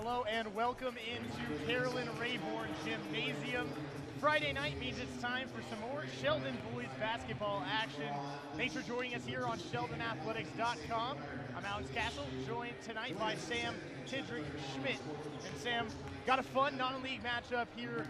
Hello and welcome into Carolyn Rayborn Gymnasium. Friday night means it's time for some more Sheldon boys basketball action. Thanks for joining us here on SheldonAthletics.com. I'm Alex Castle, joined tonight by Sam Tidrick-Schmidt. And Sam, got a fun non-league matchup here,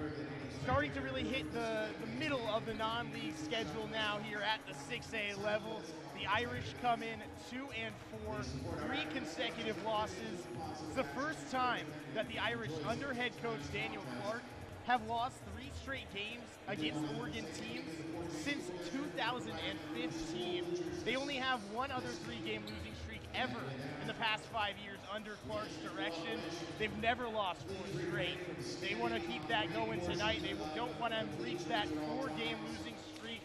starting to really hit the middle of the non-league schedule now here at the 6A level. The Irish come in 2-4, 3 consecutive losses. It's the first time that the Irish, under head coach Daniel Clark, have lost 3 straight games against Oregon teams since 2015. They only have one other 3-game losing streak ever in the past 5 years under Clark's direction. They've never lost 4 straight. They want to keep that going tonight. They don't want to reach that 4-game losing streak.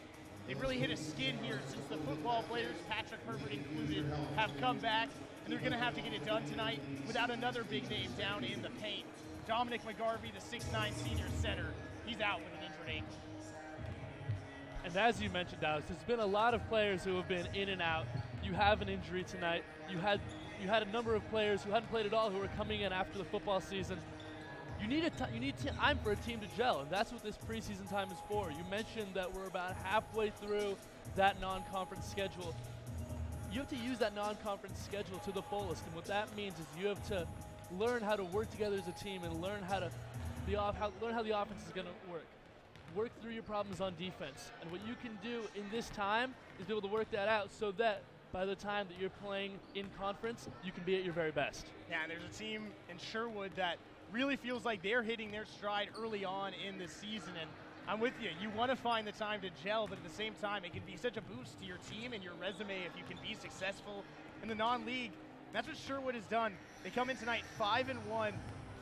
They've really hit a skid here since the football players, Patrick Herbert included, have come back, and they're going to have to get it done tonight without another big name down in the paint. Dominic McGarvey, the 6'9 senior center, he's out with an injured ankle. And as you mentioned, Alex, there's been a lot of players who have been in and out. You have an injury tonight. You had a number of players who hadn't played at all who were coming in after the football season. You need time for a team to gel, and that's what this preseason time is for. You mentioned that we're about halfway through that non-conference schedule. You have to use that non-conference schedule to the fullest, and what that means is you have to learn how to work together as a team and learn how the offense is going to work. Work through your problems on defense, and what you can do in this time is be able to work that out so that by the time that you're playing in conference, you can be at your very best. Yeah, and there's a team in Sherwood that really feels like they're hitting their stride early on in the season, and I'm with you. You want to find the time to gel, but at the same time, it can be such a boost to your team and your resume if you can be successful in the non-league. That's what Sherwood has done. They come in tonight 5-1,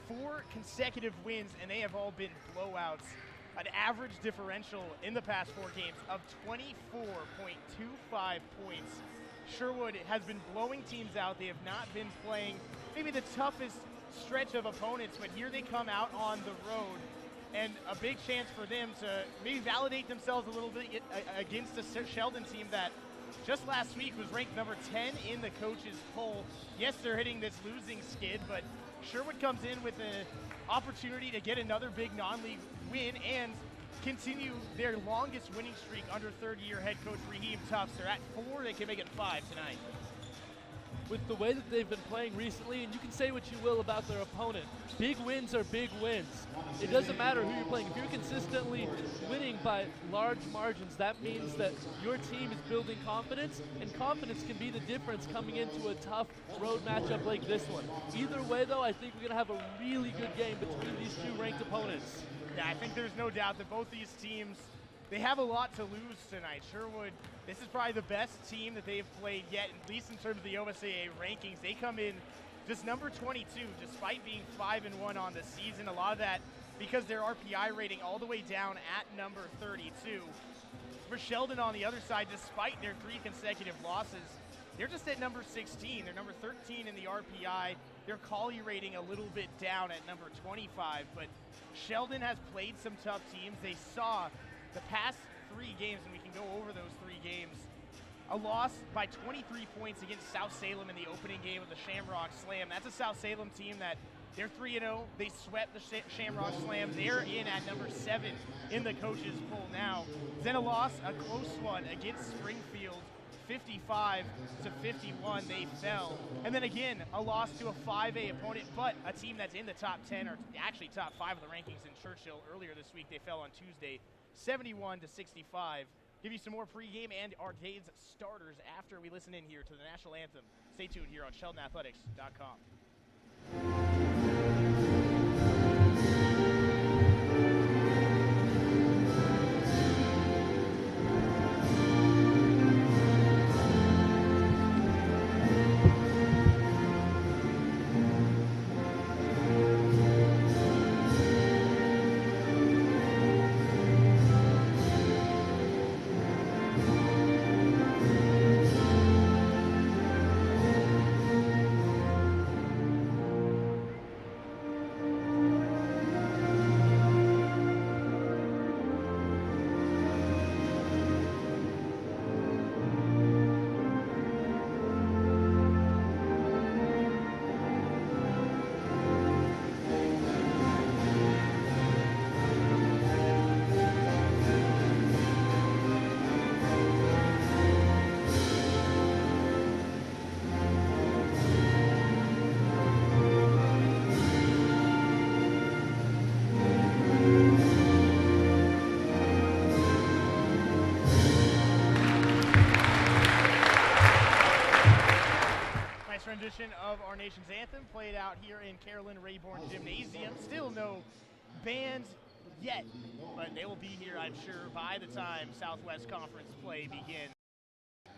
4 consecutive wins, and they have all been blowouts. An average differential in the past 4 games of 24.25 points. Sherwood has been blowing teams out. They have not been playing maybe the toughest stretch of opponents, but here they come out on the road, and a big chance for them to maybe validate themselves a little bit against a Sheldon team that just last week was ranked number 10 in the coaches poll. Yes, they're hitting this losing skid, but Sherwood comes in with an opportunity to get another big non-league win and continue their longest winning streak under third-year head coach Raheem Tufts. They're at 4, they can make it 5 tonight. With the way that they've been playing recently, and you can say what you will about their opponent, big wins are big wins. It doesn't matter who you're playing. If you're consistently winning by large margins, that means that your team is building confidence, and confidence can be the difference coming into a tough road matchup like this one. Either way, though, I think we're going to have a really good game between these 2 ranked opponents. Yeah, I think there's no doubt that both these teams, they have a lot to lose tonight. Sherwood, this is probably the best team that they've played yet, at least in terms of the OSAA rankings. They come in just number 22, despite being 5-1 on the season. A lot of that because their RPI rating all the way down at number 32. For Sheldon on the other side, despite their 3 consecutive losses, they're just at number 16. They're number 13 in the RPI. Their Collie rating a little bit down at number 25, but Sheldon has played some tough teams. They saw the past 3 games, and we can go over those 3 games. A loss by 23 points against South Salem in the opening game of the Shamrock Slam. That's a South Salem team that they're 3-0. They swept the Shamrock Slam. They're in at number 7 in the coaches poll now. Then a loss, a close one against Springfield, 55-51. They fell. And then again, a loss to a 5A opponent, but a team that's in the top 10, or actually top 5 of the rankings in Churchill. Earlier this week, they fell on Tuesday, 71-65. Give you some more pregame and arcades starters after we listen in here to the national anthem. Stay tuned here on SheldonAthletics.com. Nice rendition of our nation's anthem played out here in Carolyn Rayborn Gymnasium. Still no bands yet, but they will be here, I'm sure, by the time Southwest Conference play begins.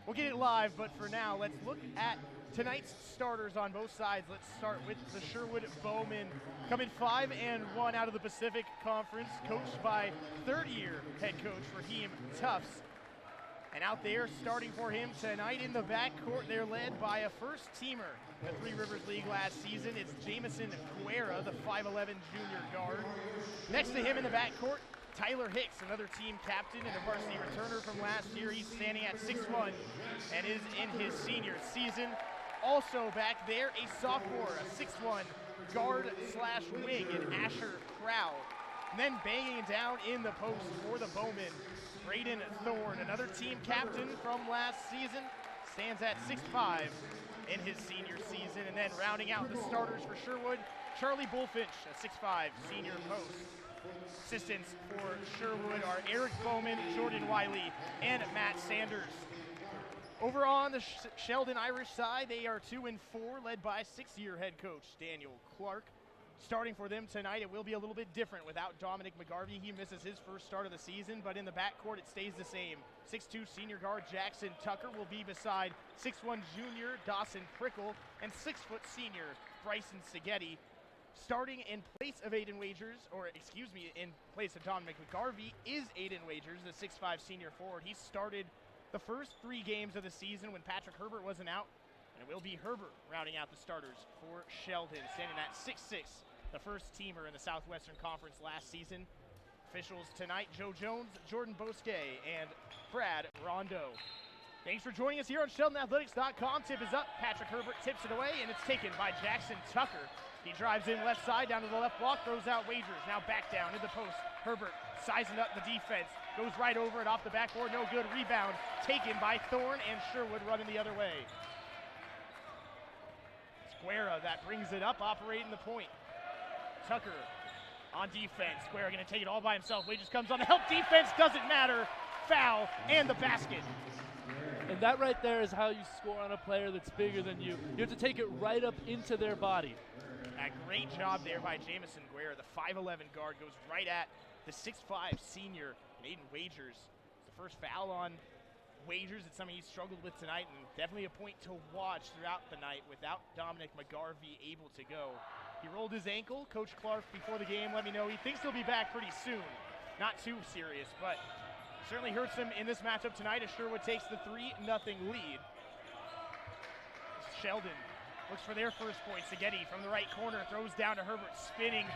We'll get it live, but for now, let's look at tonight's starters on both sides. Let's start with the Sherwood Bowmen, coming 5-1 out of the Pacific Conference, coached by third-year head coach Raheem Tufts. And out there, starting for him tonight in the backcourt, they're led by a first-teamer in the Three Rivers League last season. It's Jamison Guerra, the 5'11 junior guard. Next to him in the backcourt, Tyler Hicks, another team captain and a varsity returner from last year. He's standing at 6'1 and is in his senior season. Also back there, a sophomore, a 6'1 guard/wing in Asher Crowell. And then banging down in the post for the Bowmen, Braden Thorne, another team captain from last season, stands at 6'5 in his senior season. And then rounding out the starters for Sherwood, Charlie Bullfinch, a 6'5 senior post. Assistants for Sherwood are Eric Bowman, Jordan Wiley, and Matt Sanders. Over on the Sheldon Irish side, they are 2-4, led by sixth-year head coach Daniel Clark. Starting for them tonight, it will be a little bit different without Dominic McGarvey. He misses his first start of the season, but in the backcourt, it stays the same. 6'2 senior guard Jackson Tucker will be beside 6'1 junior Dawson Prickle and 6' senior Bryson Seghetti. Starting in place of Aiden Wagers, in place of Dominic McGarvey, is Aiden Wagers, the 6'5 senior forward. He started the first 3 games of the season when Patrick Herbert wasn't out, and it will be Herbert rounding out the starters for Sheldon, standing at 6'6", the first teamer in the Southwestern Conference last season. Officials tonight, Joe Jones, Jordan Bosquet, and Brad Rondo. Thanks for joining us here on SheldonAthletics.com. Tip is up, Patrick Herbert tips it away, and it's taken by Jackson Tucker. He drives in left side, down to the left block, throws out Wagers. Now back down in the post. Herbert sizing up the defense. Goes right over it off the backboard. No good. Rebound taken by Thorne, and Sherwood running the other way. It's Guerra that brings it up, operating the point. Tucker on defense. Guerra going to take it all by himself. Wagers comes on the help defense. Doesn't matter. Foul and the basket. And that right there is how you score on a player that's bigger than you. You have to take it right up into their body. A great job there by Jamison Guerra. The 5'11 guard goes right at the 6'5 senior, Aiden Wagers. It's the first foul on Wagers. It's something he's struggled with tonight, and definitely a point to watch throughout the night without Dominic McGarvey able to go. He rolled his ankle. Coach Clark before the game let me know he thinks he'll be back pretty soon. Not too serious, but certainly hurts him in this matchup tonight as Sherwood takes the 3-0 lead. Sheldon looks for their first point. Seghetti from the right corner throws down to Herbert, spinning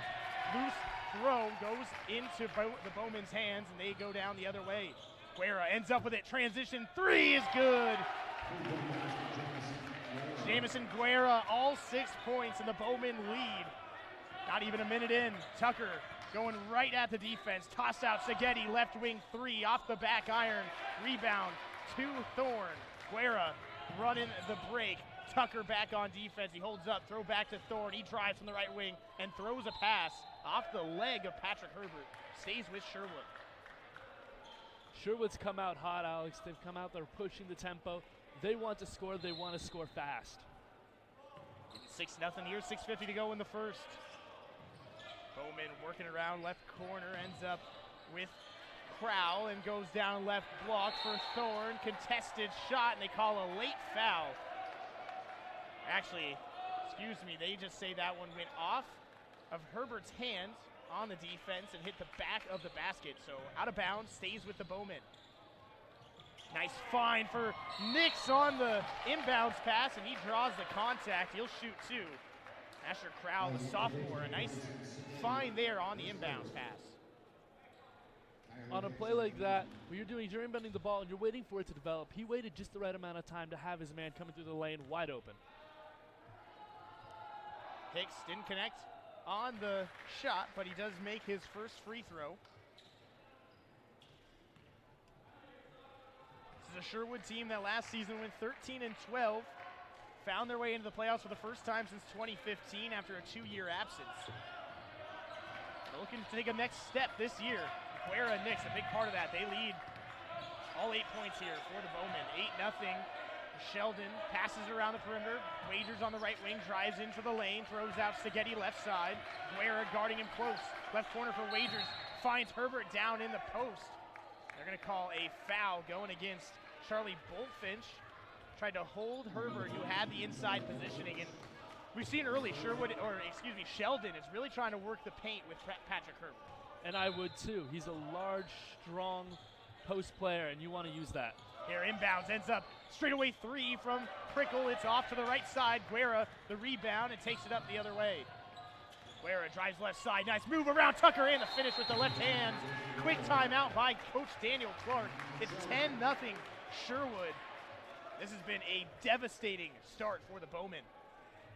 loose throw goes into the Bowman's hands, and they go down the other way. Guerra ends up with it. Transition 3 is good. Jamison Guerra, all 6 points, and the Bowmen lead. Not even a minute in. Tucker going right at the defense. Toss out Seghetti, left wing 3 off the back iron. Rebound to Thorne. Guerra running the break. Tucker back on defense. He holds up, throw back to Thorne. He drives from the right wing and throws a pass off the leg of Patrick Herbert. Stays with Sherwood. Sherwood's come out hot, Alex. They've come out, they're pushing the tempo. They want to score, they want to score fast. 6-0 here, 6:50 to go in the first. Bowman working around left corner, ends up with Crowell and goes down left block for Thorne. Contested shot, and they call a late foul. Actually, excuse me, they just say that one went off of Herbert's hands on the defense and hit the back of the basket. So out of bounds, stays with the Bowmen. Nice find for Nix on the inbounds pass, and he draws the contact. He'll shoot 2. Asher Crowell, the sophomore, a nice find there on the inbounds pass. On a play like that, where you're inbounding the ball and you're waiting for it to develop, he waited just the right amount of time to have his man coming through the lane wide open. Hicks didn't connect on the shot, but he does make his first free throw. This is a Sherwood team that last season went 13-12, found their way into the playoffs for the first time since 2015 after a 2-year absence. They're looking to take a next step this year. Guerra and Nix, a big part of that. They lead all 8 points here for the Bowmen. 8-0. Sheldon passes around the perimeter. Wagers on the right wing, drives into the lane, throws out Spaghetti left side. Guerra guarding him close. Left corner for Wagers. Finds Herbert down in the post. They're going to call a foul going against Charlie Bullfinch. Tried to hold Herbert, who had the inside positioning. And we've seen early Sheldon is really trying to work the paint with Patrick Herbert. And I would too. He's a large, strong post player, and you want to use that. Here inbounds, ends up straightaway three from Prickle. It's off to the right side. Guerra, the rebound, and takes it up the other way. Guerra drives left side. Nice move around Tucker, and the finish with the left hand. Quick timeout by Coach Daniel Clark. It's 10-0 Sherwood. This has been a devastating start for the Bowmen.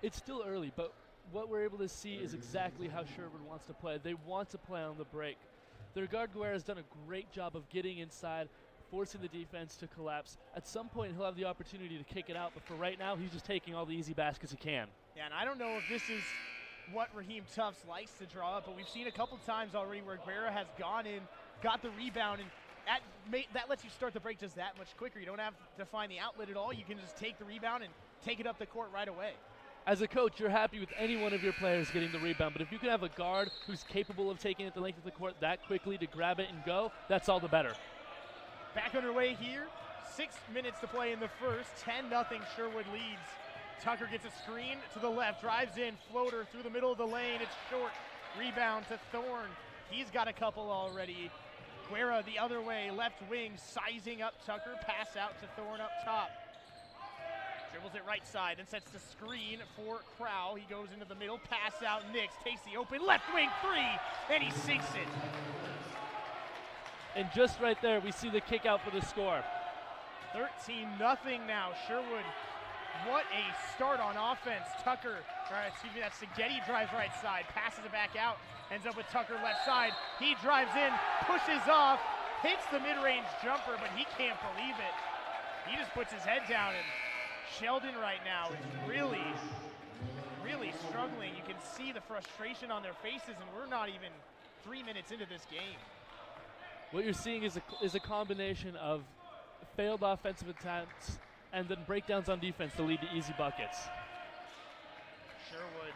It's still early, but what we're able to see is exactly how Sherwood wants to play. They want to play on the break. Their guard Guerra has done a great job of getting inside, forcing the defense to collapse. At some point, he'll have the opportunity to kick it out, but for right now, he's just taking all the easy baskets he can. Yeah, and I don't know if this is what Raheem Tufts likes to draw up, but we've seen a couple times already where Guerra has gone in, got the rebound, and that lets you start the break just that much quicker. You don't have to find the outlet at all. You can just take the rebound and take it up the court right away. As a coach, you're happy with any one of your players getting the rebound, but if you can have a guard who's capable of taking it the length of the court that quickly to grab it and go, that's all the better. Back underway here. 6 minutes to play in the first. 10-0 Sherwood leads. Tucker gets a screen to the left, drives in, floater through the middle of the lane. It's short. Rebound to Thorne. He's got a couple already. Guerra the other way, left wing, sizing up Tucker. Pass out to Thorne up top. Dribbles it right side and sets the screen for Crow. He goes into the middle, pass out, Nix takes the open left wing three, and he sinks it. And just right there, we see the kick out for the score. 13-0 now, Sherwood. What a start on offense. Tucker, that's Spaghetti drives right side, passes it back out, ends up with Tucker left side. He drives in, pushes off, hits the mid-range jumper, but he can't believe it. He just puts his head down, and Sheldon right now is really, really struggling. You can see the frustration on their faces, and we're not even 3 minutes into this game. What you're seeing is a combination of failed offensive attempts and then breakdowns on defense to lead to easy buckets. Sherwood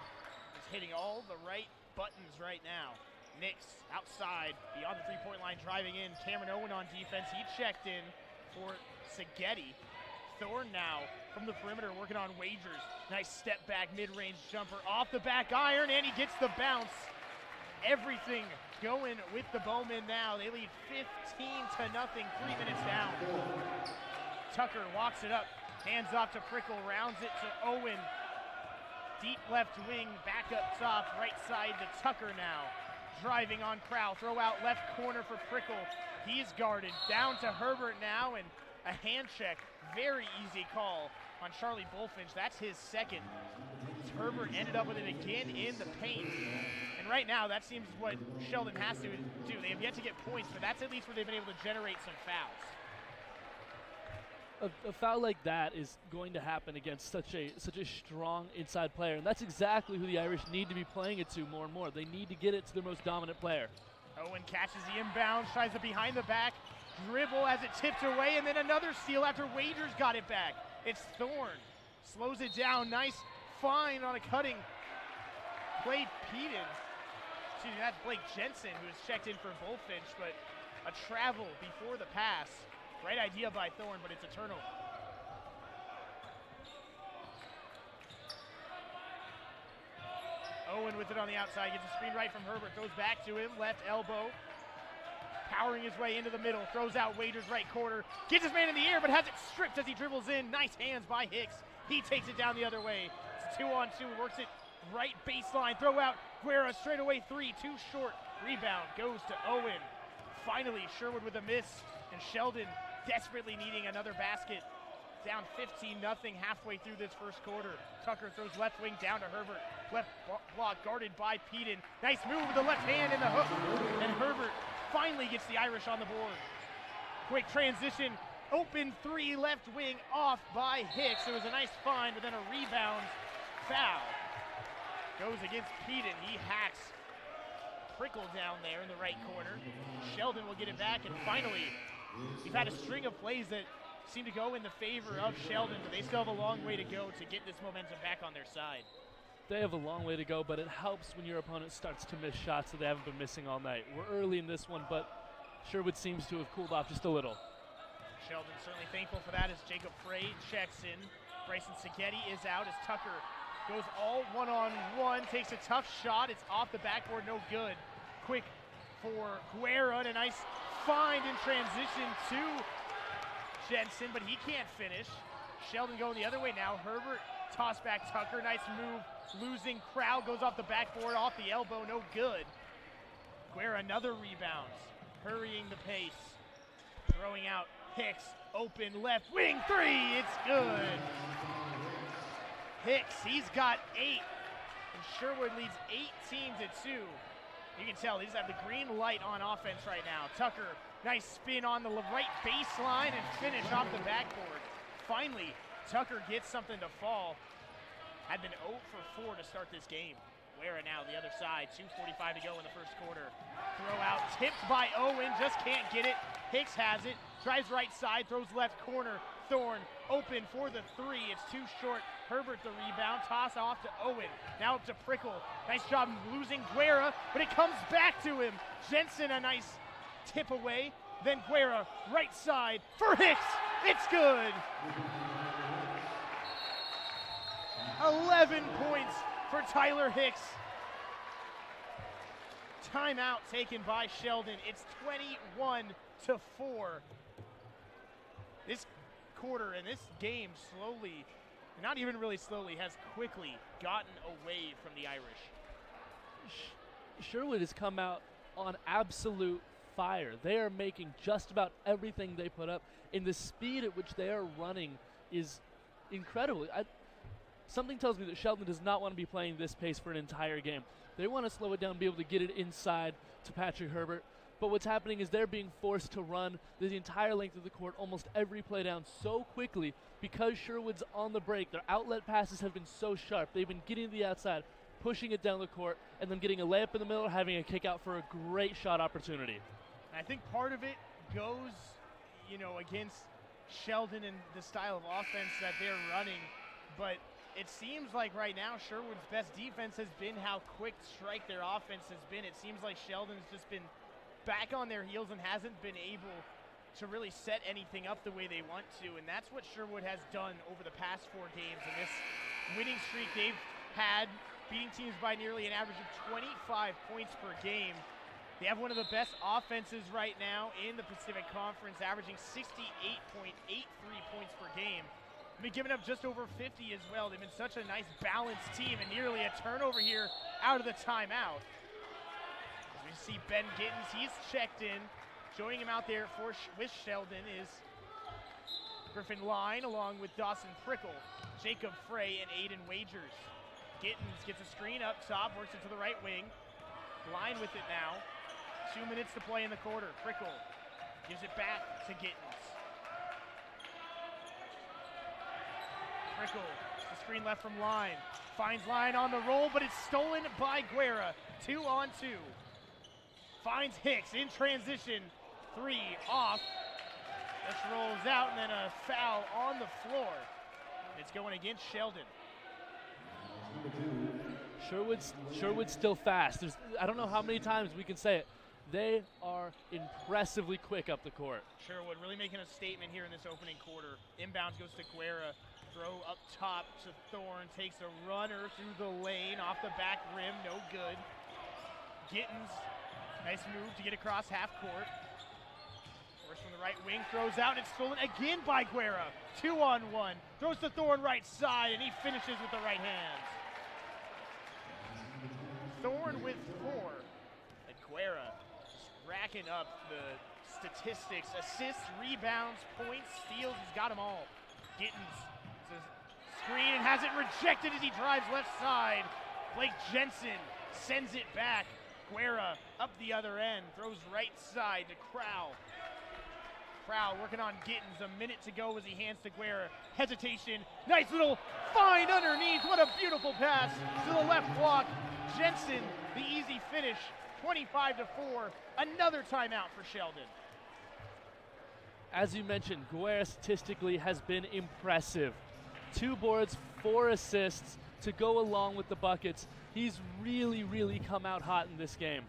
is hitting all the right buttons right now. Nix outside, beyond the three-point line, driving in. Cameron Owen on defense. He checked in for Spaghetti. Thorne now from the perimeter working on Wagers. Nice step back, mid-range jumper off the back iron, and he gets the bounce. Everything going with the Bowmen now. They lead 15-0, 3 minutes down. Tucker walks it up, hands off to Prickle, rounds it to Owen. Deep left wing, back up top, right side to Tucker now. Driving on Crow, throw out left corner for Prickle. He's guarded, down to Herbert now, and a hand check. Very easy call on Charlie Bullfinch. That's his second. Herbert ended up with it again in the paint. And right now, that seems what Sheldon has to do. They have yet to get points, but that's at least where they've been able to generate some fouls. A foul like that is going to happen against such a strong inside player, and that's exactly who the Irish need to be playing it to more and more. They need to get it to their most dominant player. Owen catches the inbound, tries a behind the back dribble as it tipped away, and then another steal after Wagers got it back. It's Thorne. Slows it down. Nice find on a cutting. Blake that's Blake Jensen, who has checked in for Bullfinch, but a travel before the pass. Great idea by Thorne, but it's a turnover. Owen with it on the outside, gets a screen right from Herbert, goes back to him, left elbow. Powering his way into the middle, throws out Wagers right corner, gets his man in the air, but has it stripped as he dribbles in. Nice hands by Hicks. He takes it down the other way. It's a 2-on-2, works it right baseline, throw out Guerra, straightaway three, too short. Rebound goes to Owen. Finally, Sherwood with a miss, and Sheldon desperately needing another basket. Down 15-0 halfway through this first quarter. Tucker throws left wing down to Herbert. Left block guarded by Peden. Nice move with the left hand in the hook. And Herbert finally gets the Irish on the board. Quick transition. Open three left wing off by Hicks. It was a nice find, but then a rebound foul. Goes against Peden. He hacks Prickle down there in the right corner. Sheldon will get it back, and finally, we've had a string of plays that seem to go in the favor of Sheldon, but they still have a long way to go to get this momentum back on their side. They have a long way to go, but it helps when your opponent starts to miss shots that they haven't been missing all night. We're early in this one, but Sherwood seems to have cooled off just a little. Sheldon certainly thankful for that as Jacob Frey checks in. Bryson Seghetti is out as Tucker goes all one-on-one, takes a tough shot. It's off the backboard, no good. Quick for Guerra, and a nice find in transition to Jensen, but he can't finish. Sheldon going the other way now. Herbert, toss back Tucker, nice move. Losing crowd, goes off the backboard, off the elbow, no good. Guerra, another rebound, hurrying the pace. Throwing out Hicks, open left wing three, it's good. Hicks, he's got 8, and Sherwood leads 18-2. You can tell they just have the green light on offense right now. Tucker, nice spin on the right baseline and finish off the backboard. Finally, Tucker gets something to fall. Had been 0 for 4 to start this game. Guerra now the other side, 2:45 to go in the first quarter. Throw out, tipped by Owen, just can't get it. Hicks has it, drives right side, throws left corner. Thorne open for the 3, it's too short. Herbert the rebound, toss off to Owen. Now up to Prickle, nice job losing Guerra, but it comes back to him. Jensen a nice tip away, then Guerra right side for Hicks, it's good. 11 points for Tyler Hicks. Timeout taken by Sheldon. It's 21-4. This quarter and this game slowly, not even really slowly, has quickly gotten away from the Irish. Sherwood has come out on absolute fire. They are making just about everything they put up, and the speed at which they are running is incredible. Something tells me that Sheldon does not want to be playing this pace for an entire game. They want to slow it down, be able to get it inside to Patrick Herbert. But what's happening is they're being forced to run the entire length of the court, almost every play down so quickly because Sherwood's on the break. Their outlet passes have been so sharp. They've been getting to the outside, pushing it down the court, and then getting a layup in the middle, having a kick out for a great shot opportunity. I think part of it goes, against Sheldon and the style of offense that they're running, but it seems like right now Sherwood's best defense has been how quick strike their offense has been. It seems like Sheldon's just been back on their heels and hasn't been able to really set anything up the way they want to, and that's what Sherwood has done over the past 4 games. In this winning streak they've had, beating teams by nearly an average of 25 points per game. They have one of the best offenses right now in the Pacific Conference, averaging 68.83 points per game. They've been giving up just over 50 as well. They've been such a nice balanced team, and nearly a turnover here out of the timeout. As we see Ben Gittens, he's checked in. Joining him out there with Sheldon is Griffin Line along with Dawson Prickle, Jacob Frey, and Aiden Wagers. Gittens gets a screen up top, works it to the right wing. Line with it now. 2 minutes to play in the quarter. Prickle gives it back to Gittens. Prickle, the screen left from Line. Finds Line on the roll, but it's stolen by Guerra. 2-on-2. Finds Hicks in transition. 3 off. This rolls out, and then a foul on the floor. It's going against Sheldon. Sherwood's still fast. I don't know how many times we can say it. They are impressively quick up the court. Sherwood really making a statement here in this opening quarter. Inbounds goes to Guerra. Throw up top to Thorne. Takes a runner through the lane. Off the back rim. No good. Gittens. Nice move to get across half court. Force from the right wing. Throws out. And it's stolen again by Guerra. 2-on-1. Throws to Thorne right side. And he finishes with the right hand. Thorne with 4. And Guerra just racking up the statistics. Assists, rebounds, points, steals. He's got them all. Gittens. Screen and has it rejected as he drives left side. Blake Jensen sends it back. Guerra up the other end, throws right side to Crowell. Crowell working on Gittens, a minute to go as he hands to Guerra. Hesitation, nice little find underneath. What a beautiful pass to the left block. Jensen, the easy finish, 25-4. Another timeout for Sheldon. As you mentioned, Guerra statistically has been impressive. 2 boards, 4 assists to go along with the buckets. He's really, really come out hot in this game.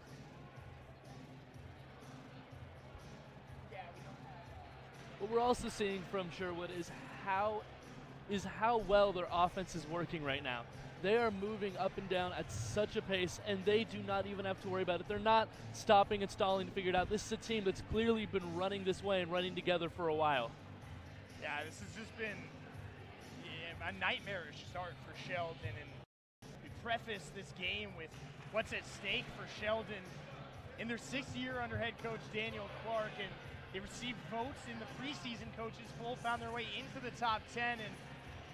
What we're also seeing from Sherwood is how well their offense is working right now. They are moving up and down at such a pace, and they do not even have to worry about it. They're not stopping and stalling to figure it out. This is a team that's clearly been running this way and running together for a while. Yeah, this has just been a nightmarish start for Sheldon, and we preface this game with what's at stake for Sheldon in their 6th year under head coach Daniel Clark, and they received votes in the preseason. Coaches poll found their way into the top 10, and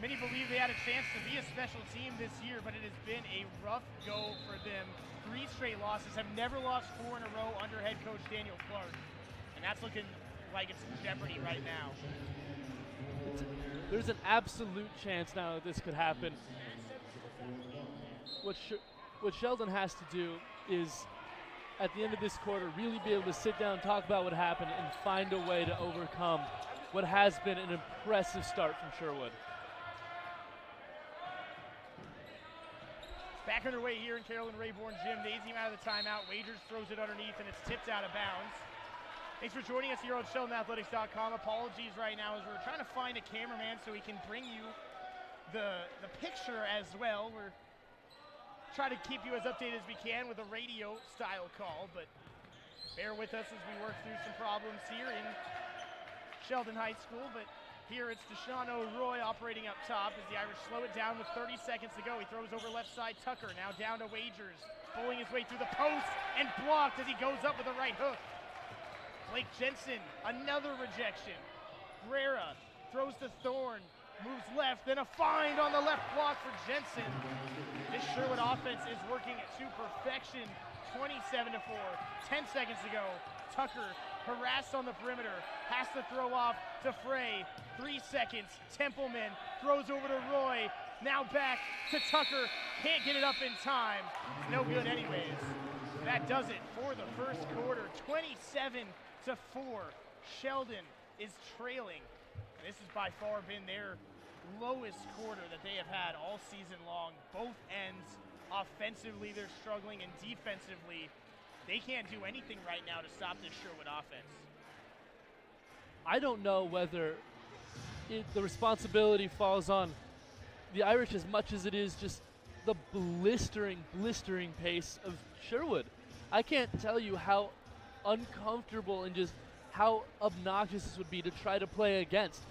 many believe they had a chance to be a special team this year, but it has been a rough go for them. 3 straight losses, have never lost 4 in a row under head coach Daniel Clark, and that's looking like it's in jeopardy right now. There's an absolute chance now that this could happen. What Sheldon has to do is, at the end of this quarter, really be able to sit down and talk about what happened and find a way to overcome what has been an impressive start from Sherwood. Back underway here in Carolyn Rayborn Gymnasium out of the timeout. Wagers throws it underneath, and it's tipped out of bounds. Thanks for joining us here on SheldonAthletics.com. Apologies right now as we're trying to find a cameraman so we can bring you the picture as well. We're trying to keep you as updated as we can with a radio style call, but bear with us as we work through some problems here in Sheldon High School. But here it's Deshaun O'Roy operating up top as the Irish slow it down with 30 seconds to go. He throws over left side. Tucker now down to Wagers, bowling his way through the post and blocked as he goes up with a right hook. Blake Jensen, another rejection. Guerra throws to Thorne, moves left, then a find on the left block for Jensen. This Sherwood offense is working to perfection. 27-4, 10 seconds to go. Tucker harassed on the perimeter, has to throw off to Frey. 3 seconds, Templeman throws over to Roy. Now back to Tucker, can't get it up in time. No good anyways. That does it for the first quarter. 27-4. Sheldon is trailing. This has by far been their lowest quarter that they have had all season long. Both ends, offensively they're struggling, and defensively they can't do anything right now to stop this Sherwood offense. I don't know whether the responsibility falls on the Irish as much as it is just the blistering pace of Sherwood. I can't tell you how uncomfortable and just how obnoxious this would be to try to play against.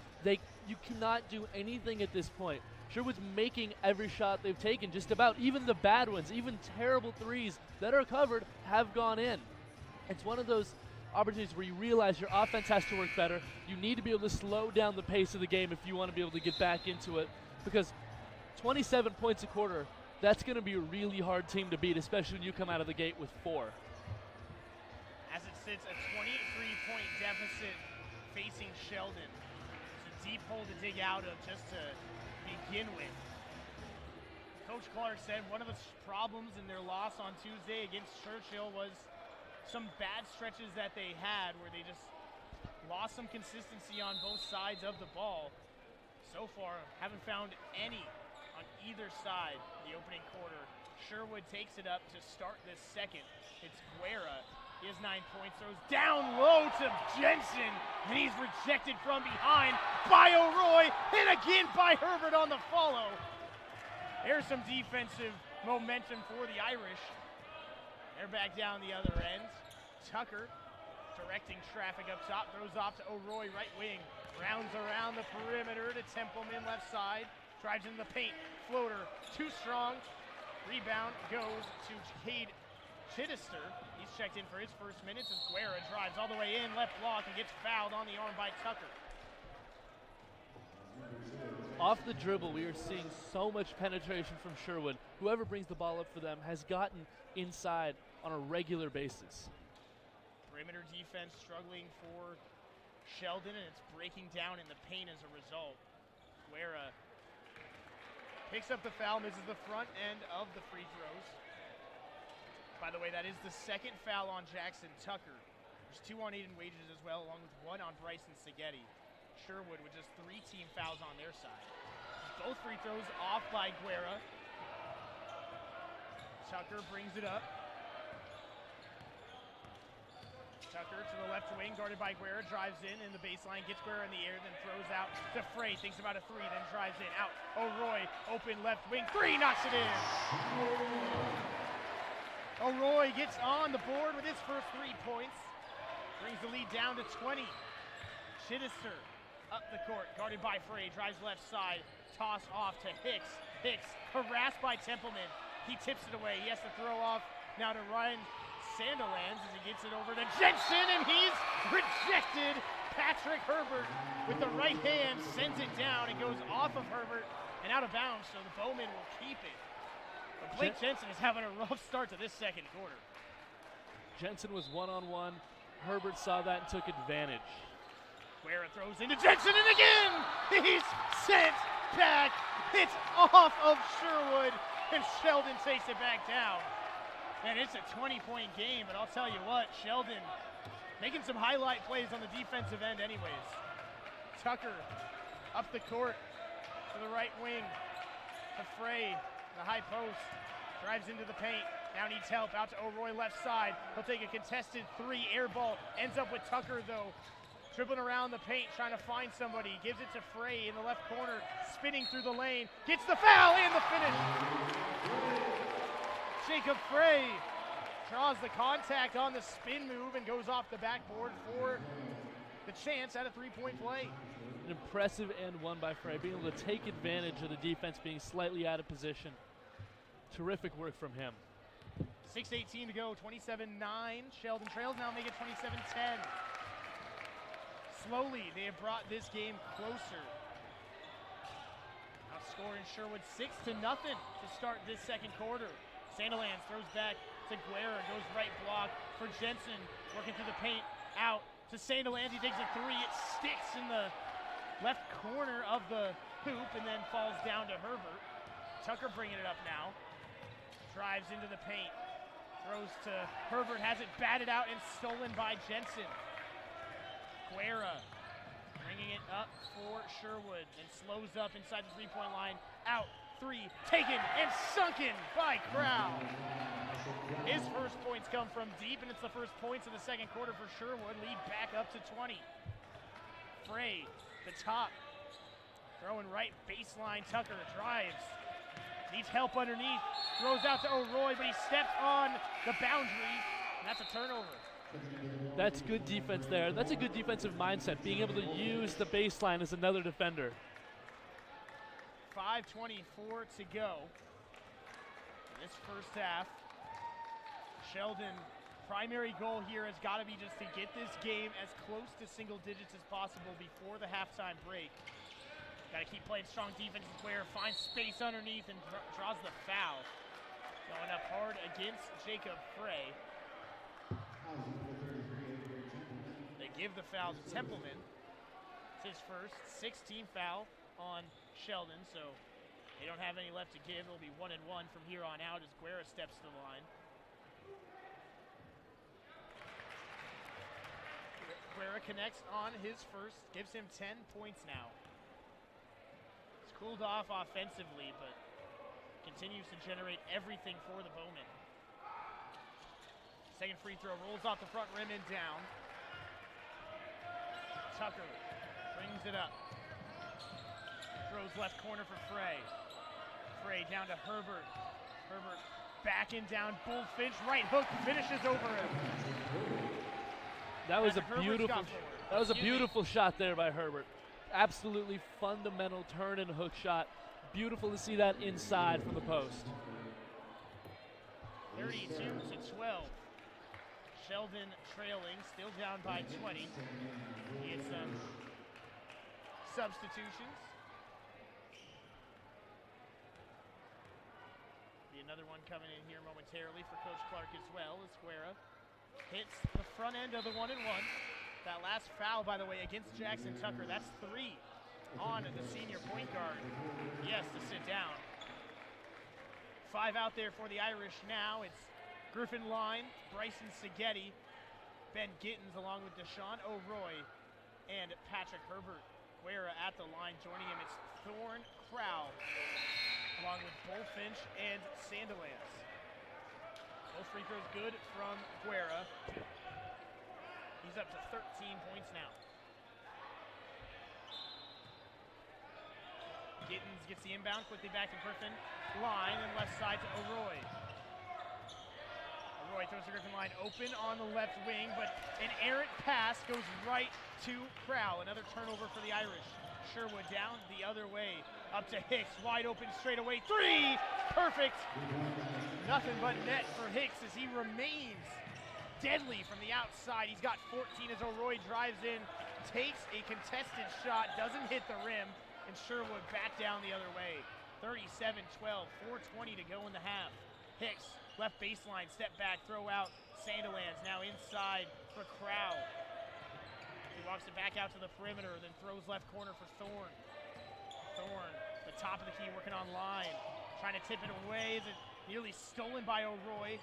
You cannot do anything at this point. Sherwood's making every shot they've taken, just about. Even the bad ones, even terrible threes that are covered have gone in. It's one of those opportunities where you realize your offense has to work better. You need to be able to slow down the pace of the game if you want to be able to get back into it, because 27 points a quarter, that's going to be a really hard team to beat, especially when you come out of the gate with 4. As it sits, a 23-point deficit facing Sheldon. It's a deep hole to dig out of just to begin with. Coach Clark said one of the problems in their loss on Tuesday against Churchill was some bad stretches that they had where they just lost some consistency on both sides of the ball. So far, haven't found any on either side in the opening quarter. Sherwood takes it up to start this second. It's Guerra. He has 9 points, throws down low to Jensen, and he's rejected from behind by O'Roy, and again by Herbert on the follow. There's some defensive momentum for the Irish. They're back down the other end. Tucker directing traffic up top, throws off to O'Roy, right wing. Rounds around the perimeter to Templeman, left side. Drives in the paint, floater, too strong. Rebound goes to Cade Chittister. He's checked in for his first minutes as Guerra drives all the way in, left block, and gets fouled on the arm by Tucker. Off the dribble, we are seeing so much penetration from Sherwood. Whoever brings the ball up for them has gotten inside on a regular basis. Perimeter defense struggling for Sheldon, and it's breaking down in the paint as a result. Guerra picks up the foul, misses the front end of the free throws. By the way, that is the second foul on Jackson Tucker. There's 2 on Aiden Wages as well, along with 1 on Bryson Seghetti. Sherwood with just 3 team fouls on their side. Both free throws off by Guerra. Tucker brings it up. Tucker to the left wing, guarded by Guerra, drives in the baseline, gets Guerra in the air, then throws out to Frey, thinks about a 3, then drives in, out. O'Roy, open left wing, 3, knocks it in. O'Roy gets on the board with his first 3 points. Brings the lead down to 20. Chittister up the court, guarded by Frey, drives left side, toss off to Hicks. Hicks harassed by Templeman. He tips it away. He has to throw off now to Ryan Sandilands as he gets it over to Jensen, and he's rejected. Patrick Herbert with the right hand sends it down. It goes off of Herbert and out of bounds, so the Bowmen will keep it. But Blake Jensen is having a rough start to this second quarter. Jensen was one-on-one. Herbert saw that and took advantage. Guerra throws into Jensen, and again, he's sent back. It's off of Sherwood, and Sheldon takes it back down. And it's a 20-point game, but I'll tell you what, Sheldon making some highlight plays on the defensive end anyways. Tucker up the court to the right wing to Frey, the high post, drives into the paint, now needs help, out to O'Roy left side. He'll take a contested 3, air ball, ends up with Tucker though, dribbling around the paint, trying to find somebody, gives it to Frey in the left corner, spinning through the lane, gets the foul and the finish. Jacob Frey draws the contact on the spin move and goes off the backboard for the chance at a 3-point play. An impressive and one by Frey, being able to take advantage of the defense being slightly out of position. Terrific work from him. 6:18 to go, 27-9. Sheldon trails, now make it 27-10. Slowly, they have brought this game closer. Outscoring Sherwood 6-0 to start this second quarter. Sandilands throws back to Guerra, goes right block for Jensen, working through the paint, out to Sandilands. He takes a 3, it sticks in the left corner of the hoop and then falls down to Herbert. Tucker bringing it up now, drives into the paint, throws to Herbert, has it batted out and stolen by Jensen. Guerra bringing it up for Sherwood and slows up inside the 3-point line, out. 3, taken and sunken by Crowell. His first points come from deep, and it's the first points of the second quarter for Sherwood. Lead back up to 20. Frey, the top, throwing right baseline. Tucker drives, needs help underneath, throws out to O'Roy, but he steps on the boundary, and that's a turnover. That's good defense there. That's a good defensive mindset, being able to use the baseline as another defender. 5:24 to go in this first half. Sheldon, primary goal here has got to be just to get this game as close to single digits as possible before the halftime break. Got to keep playing strong defense. Where finds space underneath and draws the foul. Going up hard against Jacob Frey. They give the foul to Templeman. It's his first 16 foul on Sheldon, so they don't have any left to give. It'll be 1-1 from here on out as Guerra steps to the line. Guerra connects on his first, gives him 10 points now. He's cooled off offensively, but continues to generate everything for the Bowmen. Second free throw rolls off the front rim and down. Tucker brings it up. Throws left corner for Frey. Frey down to Herbert. Herbert backing down Bullfinch. Right hook finishes over him. That was a beautiful shot there by Herbert. Absolutely fundamental turn and hook shot. Beautiful to see that inside from the post. 32-12. Sheldon trailing, still down by 20. He had some substitutions. Another one coming in here momentarily for Coach Clark as well. As Guerra hits the front end of the 1-1. That last foul, by the way, against Jackson Tucker, that's 3 on the senior point guard. He has to sit down. 5 out there for the Irish now. It's Griffin Line, Bryson Seghetti, Ben Gittins along with Deshaun O'Roy and Patrick Herbert. Guerra at the line. Joining him, it's Thorne, Crowell, along with Bullfinch and Sandilands. Both free throws good from Guerra. He's up to 13 points now. Gittins gets the inbound, quickly back to Griffin. Line and left side to O'Roy. O'Roy throws the Griffin line open on the left wing, but an errant pass goes right to Crowell. Another turnover for the Irish. Sherwood down the other way. Up to Hicks, wide open straight away. Three! Perfect! Nothing but net for Hicks as he remains deadly from the outside. He's got 14 as O'Roy drives in, takes a contested shot, doesn't hit the rim, and Sherwood back down the other way. 37-12, 4:20 to go in the half. Hicks, left baseline, step back, throw out. Sandilands now inside for Crowell. He walks it back out to the perimeter, then throws left corner for Thorne. Thorne, the top of the key, working on line. Trying to tip it away. It's nearly stolen by O'Roy.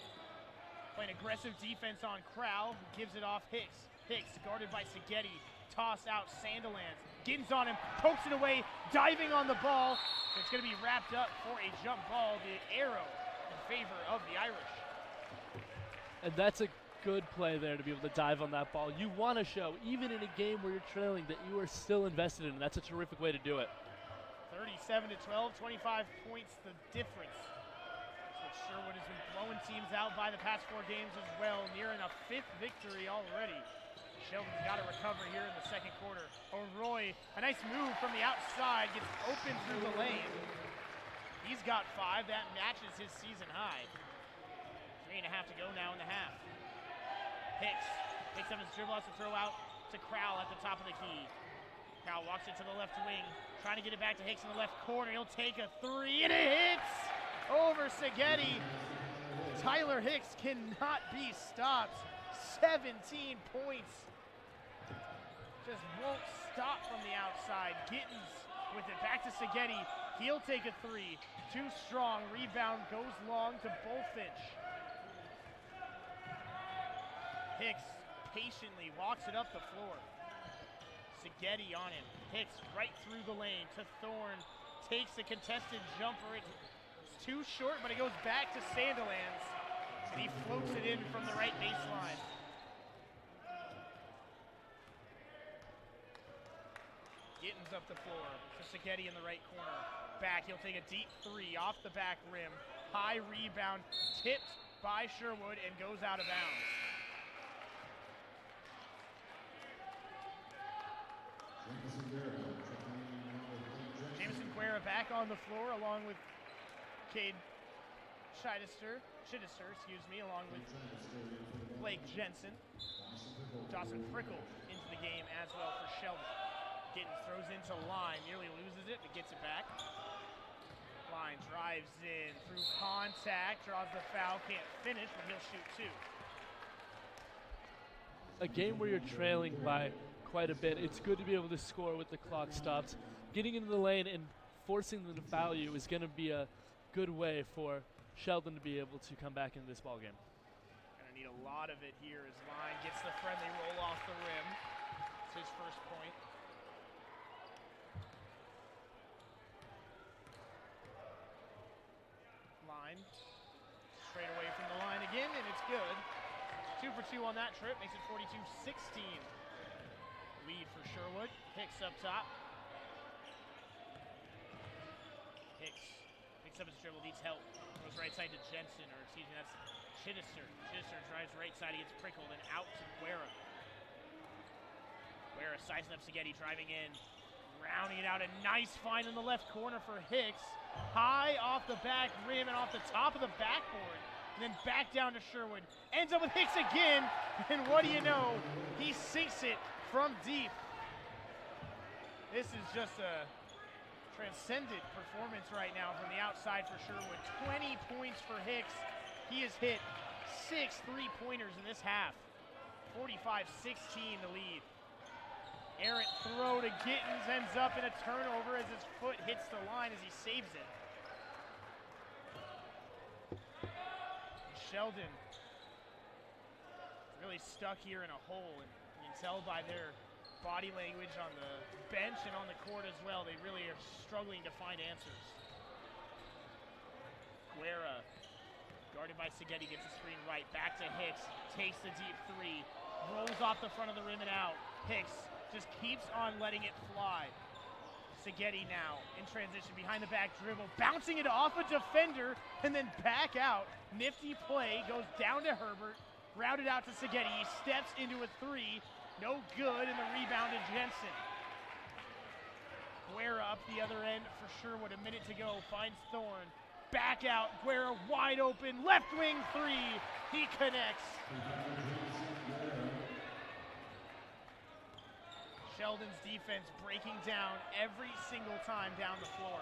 Playing aggressive defense on Crowell, who gives it off Hicks. Hicks guarded by Seghetti. Toss out Sandilands. Gittins on him, pokes it away, diving on the ball. It's going to be wrapped up for a jump ball. The arrow in favor of the Irish. And that's a good play there to be able to dive on that ball. You want to show, even in a game where you're trailing, that you are still invested in it. That's a terrific way to do it. 37-12, 25 points the difference. So Sherwood has been blowing teams out by the past 4 games as well, nearing a 5th victory already. Sheldon's got to recover here in the second quarter. O'Roy, a nice move from the outside, gets open through the lane. He's got 5, that matches his season high. 3.5 to go now in the half. Hicks picks up his dribble, has to throw out to Crowell at the top of the key. Crowell walks it to the left wing, trying to get it back to Hicks in the left corner. He'll take a 3, and it hits over Seghetti. Tyler Hicks cannot be stopped. 17 points. Just won't stop from the outside. Gittins with it back to Seghetti. He'll take a 3. Too strong. Rebound goes long to Bullfinch. Hicks patiently walks it up the floor. Seghetti on him. Hicks right through the lane to Thorne. Takes a contested jumper. It's too short, but it goes back to Sandilands. And he floats it in from the right baseline. Gittins up the floor to Seghetti in the right corner. Back, he'll take a deep 3 off the back rim. High rebound, tipped by Sherwood and goes out of bounds. Jameson Guerra back on the floor along with Cade Chittister, along with Blake Jensen. Dawson Frickle into the game as well for Sheldon. Gittins throws into Line, nearly loses it, but gets it back. Line drives in through contact, draws the foul, can't finish, but he'll shoot 2. A game where you're trailing by quite a bit, it's good to be able to score with the clock stopped. Getting into the lane and forcing them to foul you is going to be a good way for Sheldon to be able to come back into this ball game. Going to need a lot of it here as Line gets the friendly roll off the rim. It's his first point. Line straight away from the line again, and it's good. 2 for 2 on that trip, makes it 42-16. Lead for Sherwood. Hicks up top. Hicks picks up his dribble, needs help. Goes right side to Jensen, or excuse me, that's Chittister. Chittister drives right side, he gets prickled, and out to Guerra. Guerra sizing up Seghetti, driving in. Rounding it out, a nice find in the left corner for Hicks. High off the back rim and off the top of the backboard. And then back down to Sherwood. Ends up with Hicks again, and what do you know? He sinks it from deep. This is just a transcendent performance right now from the outside for Sherwood. 20 points for Hicks. He has hit 6 3-pointers in this half. 45-16 the lead. Errant throw to Gittins, ends up in a turnover as his foot hits the line as he saves it. Sheldon really stuck here in a hole, and you can tell by their body language on the bench and on the court as well. They really are struggling to find answers. Guerra, guarded by Seghetti, gets the screen right. Back to Hicks, takes the deep three, rolls off the front of the rim and out. Hicks just keeps on letting it fly. Seghetti now in transition, behind the back dribble, bouncing it off a defender and then back out. Nifty play, goes down to Herbert, routed out to Seghetti. He steps into a three, no good, and the rebound to Jensen. Guerra up the other end for Sherwood, a minute to go, finds Thorne. Back out, Guerra wide open, left wing three, he connects. Sheldon's defense breaking down every single time down the floor.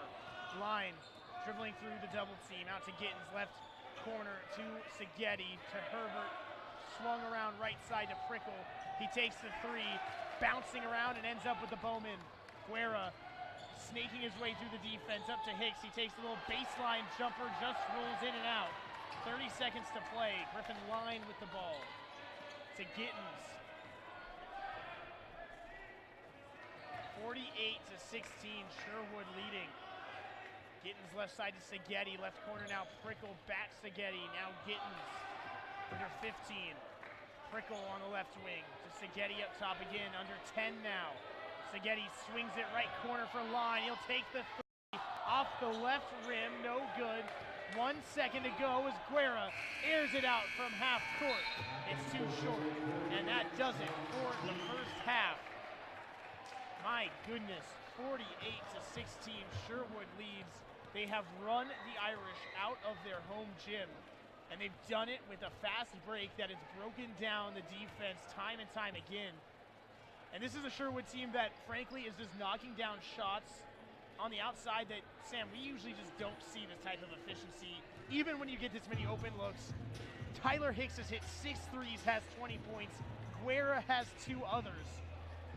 Line dribbling through the double team, out to Gittins, left corner to Seghetti, to Herbert, swung around right side to Prickle. He takes the three, bouncing around and ends up with the Bowman. Guerra snaking his way through the defense, up to Hicks. He takes a little baseline jumper, just rolls in and out. 30 seconds to play. Griffin Line with the ball. To Gittins. 48-16, Sherwood leading. Gittins left side to Seghetti, left corner now Prickle, back Seghetti, now Gittins. Under 15. Prickle on the left wing to Seghetti up top again, under 10 now. Seghetti swings it right corner for Line. He'll take the three off the left rim, no good. 1 second to go as Guerra airs it out from half court. It's too short, and that does it for the first half. My goodness, 48-16, Sherwood leads. They have run the Irish out of their home gym, and they've done it with a fast break that has broken down the defense time and time again. And this is a Sherwood team that, frankly, is just knocking down shots on the outside that, Sam, we usually just don't see this type of efficiency, even when you get this many open looks. Tyler Hicks has hit 6 threes, has 20 points. Guerra has 2 others.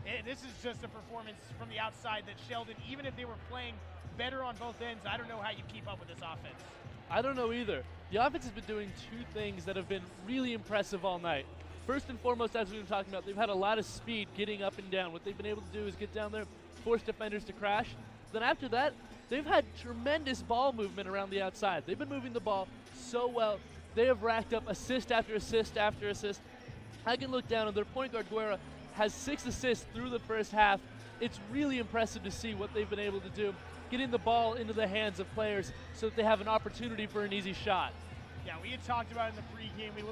And this is just a performance from the outside that Sheldon, even if they were playing better on both ends, I don't know how you keep up with this offense. I don't know either. The offense has been doing 2 things that have been really impressive all night. First and foremost, as we've been talking about, they've had a lot of speed getting up and down. What they've been able to do is get down there, force defenders to crash. Then after that, they've had tremendous ball movement around the outside. They've been moving the ball so well. They have racked up assist after assist after assist. I can look down, and their point guard, Guerra, has 6 assists through the first half. It's really impressive to see what they've been able to do, getting the ball into the hands of players so that they have an opportunity for an easy shot. Yeah, we had talked about it in the pregame. You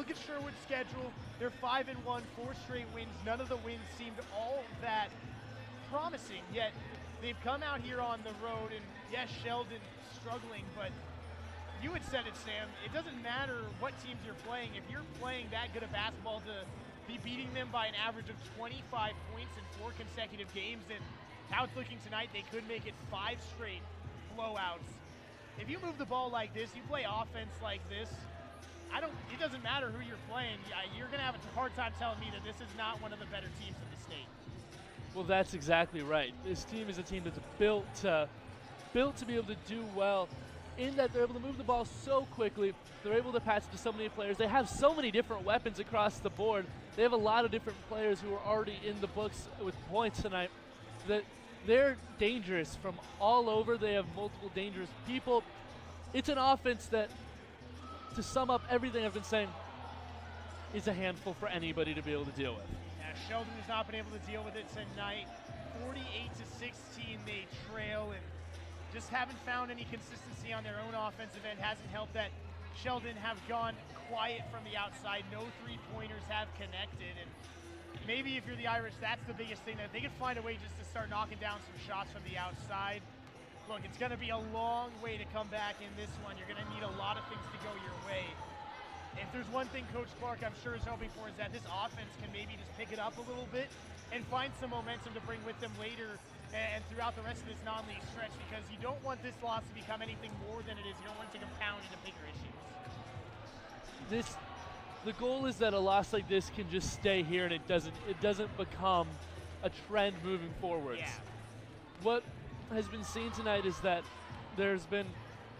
look at Sherwood's schedule, they're 5-1, 4 straight wins. None of the wins seemed all that promising, yet they've come out here on the road, and yes, Sheldon struggling, but you had said it, Sam, it doesn't matter what teams you're playing. If you're playing that good of basketball to be beating them by an average of 25 points in 4 consecutive games, and how it's looking tonight, they could make it 5 straight blowouts. If you move the ball like this, you play offense like this, it doesn't matter who you're playing. You're going to have a hard time telling me that this is not one of the better teams in the state. Well, that's exactly right. This team is a team that's built to be able to do well in that they're able to move the ball so quickly. They're able to pass to so many players. They have so many different weapons across the board. They have a lot of different players who are already in the books with points tonight. That they're dangerous from all over. They have multiple dangerous people. It's an offense that, to sum up everything I've been saying, is a handful for anybody to be able to deal with. Yeah, Sheldon has not been able to deal with it tonight. 48-16 they trail, and just haven't found any consistency on their own offensive end. Hasn't helped that Sheldon have gone quiet from the outside. No 3-pointers have connected, and maybe if you're the Irish, that's the biggest thing, that they could find a way just to start knocking down some shots from the outside. Look, it's going to be a long way to come back in this one. You're going to need a lot of things to go your way. If there's one thing Coach Clark, I'm sure, is hoping for, is that this offense can maybe just pick it up a little bit and find some momentum to bring with them later and throughout the rest of this non-league stretch, because you don't want this loss to become anything more than it is. You don't want it to compound into bigger issues. The goal is that a loss like this can just stay here and it doesn't become a trend moving forwards. Yeah. What has been seen tonight is that there's been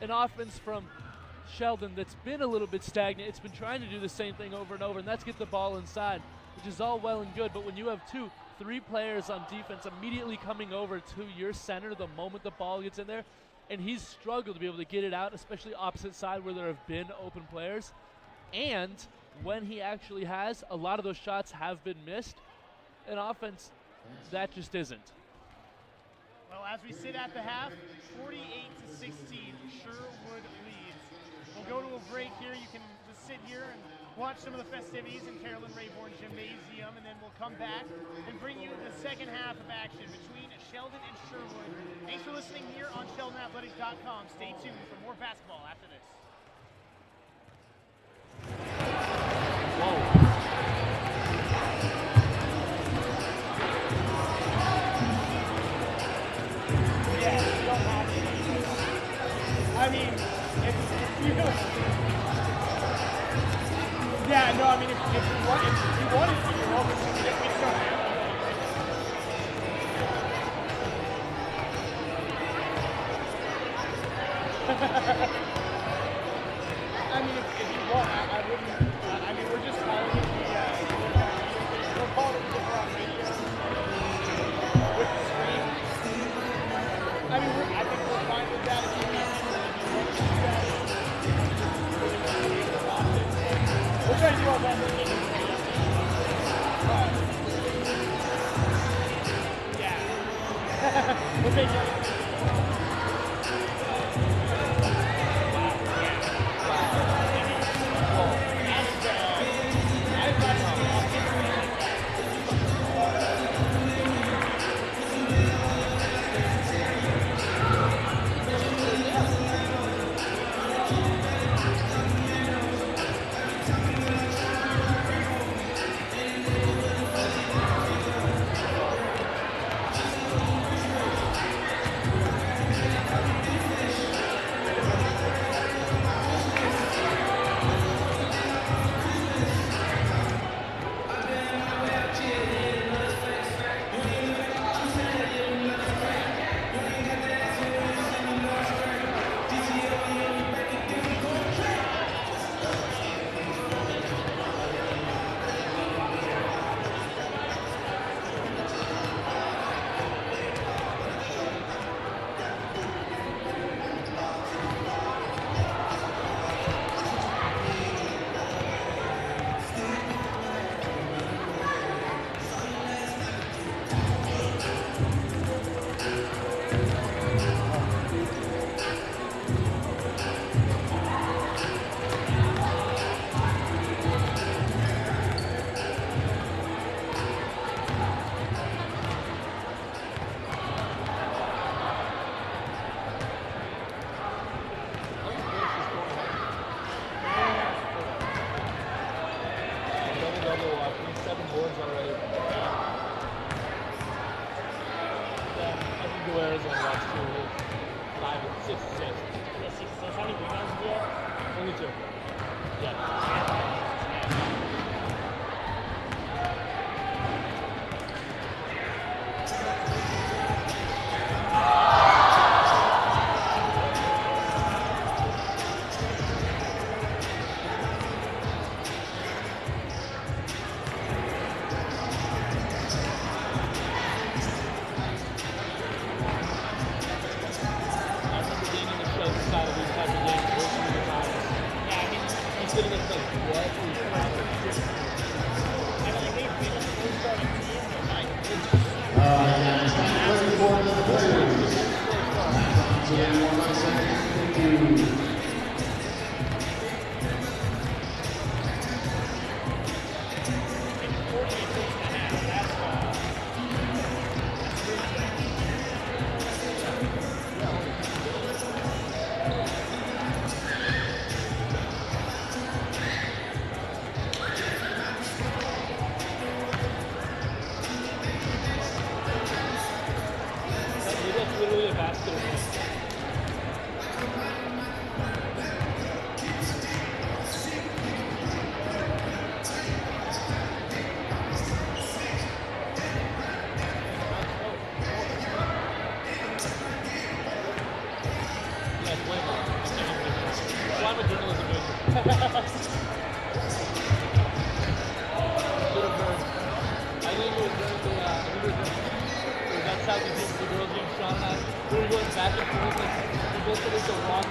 an offense from Sheldon that's been a little bit stagnant. It's been trying to do the same thing over and over, and that's get the ball inside, which is all well and good. But when you have 2-3 players on defense immediately coming over to your center the moment the ball gets in there, and he's struggled to be able to get it out, especially opposite side where there have been open players. And when he actually has, a lot of those shots have been missed. In offense, that just isn't. Well, as we sit at the half, 48-16, Sherwood leads. We'll go to a break here. You can just sit here and watch some of the festivities in Carolyn Rayborn Gymnasium, and then we'll come back and bring you the second half of action between Sheldon and Sherwood. Thanks for listening here on SheldonAthletics.com. Stay tuned for more basketball after this. Whoa. I mean, if you don't. Yeah, no, I mean, if you wanted to, you're welcome to. We just don't have I mean, if you want, I wouldn't. I mean, we're just calling it we're calling it on radio with the screen. I mean, I think we're fine with that. If you want to do that, we're trying to do our best. Yeah. We'll take it.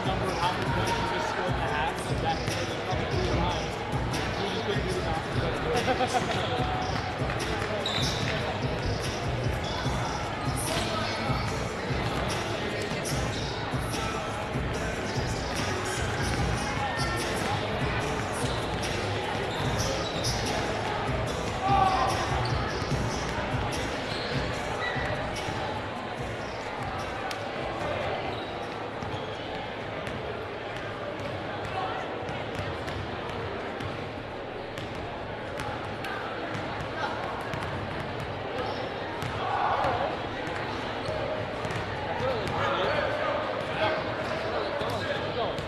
number of how many points you just scored in the half, like that probably 3 times. We just couldn't do enough.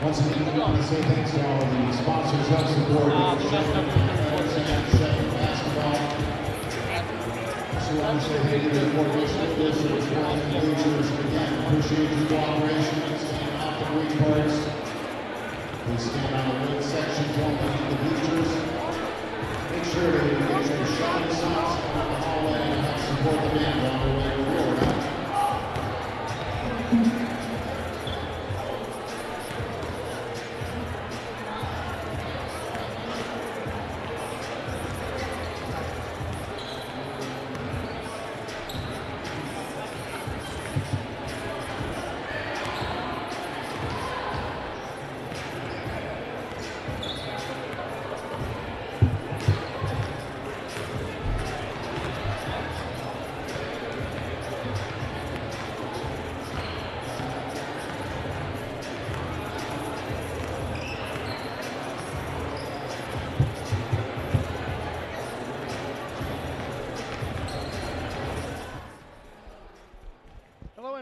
Once again, I want to say thanks to all of the sponsors that support basketball. So I want to say thank you to the Corporation District and Bleachers. Again, appreciate your cooperation. Stand off the green parts. Please stand on the wing section, don't leave the bleachers. Make sure to get your shiny socks on the hallway and help support the band on the way forward.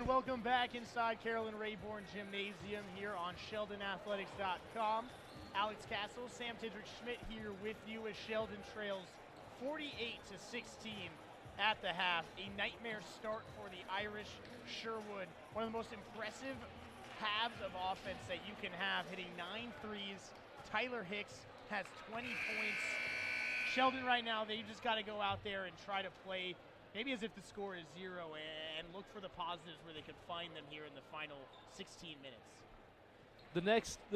Welcome back inside Carolyn Rayborn Gymnasium here on SheldonAthletics.com. Alex Castle, Sam Tidrick-Schmidt here with you as Sheldon trails 48-16 at the half. A nightmare start for the Irish Sherwood. One of the most impressive halves of offense that you can have, hitting 9 threes. Tyler Hicks has 20 points. Sheldon right now, they just got to go out there and try to play maybe as if the score is 0 and look for the positives where they could find them here in the final 16 minutes. The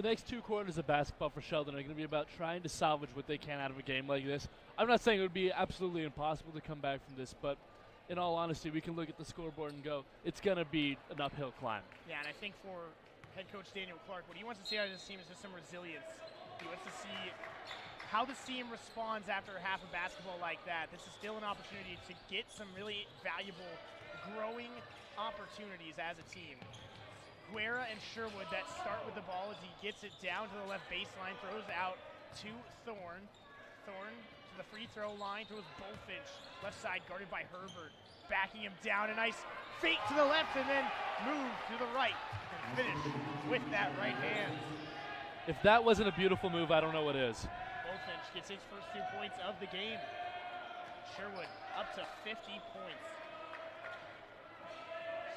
next 2 quarters of basketball for Sheldon are going to be about trying to salvage what they can out of a game like this. I'm not saying it would be absolutely impossible to come back from this, but in all honesty, we can look at the scoreboard and go, it's going to be an uphill climb. Yeah, and I think for head coach Daniel Clark, what he wants to see out of this team is just some resilience. He wants to see how this team responds after half of basketball like that. This is still an opportunity to get some really valuable growing opportunities as a team. Guerra and Sherwood that start with the ball as he gets it down to the left baseline, throws out to Thorne. Thorne to the free throw line, throws Bullfinch. Left side guarded by Herbert, backing him down. A nice fake to the left and then move to the right and finish with that right hand. If that wasn't a beautiful move, I don't know what is. Bullfinch gets his first 2 points of the game. Sherwood up to 50 points.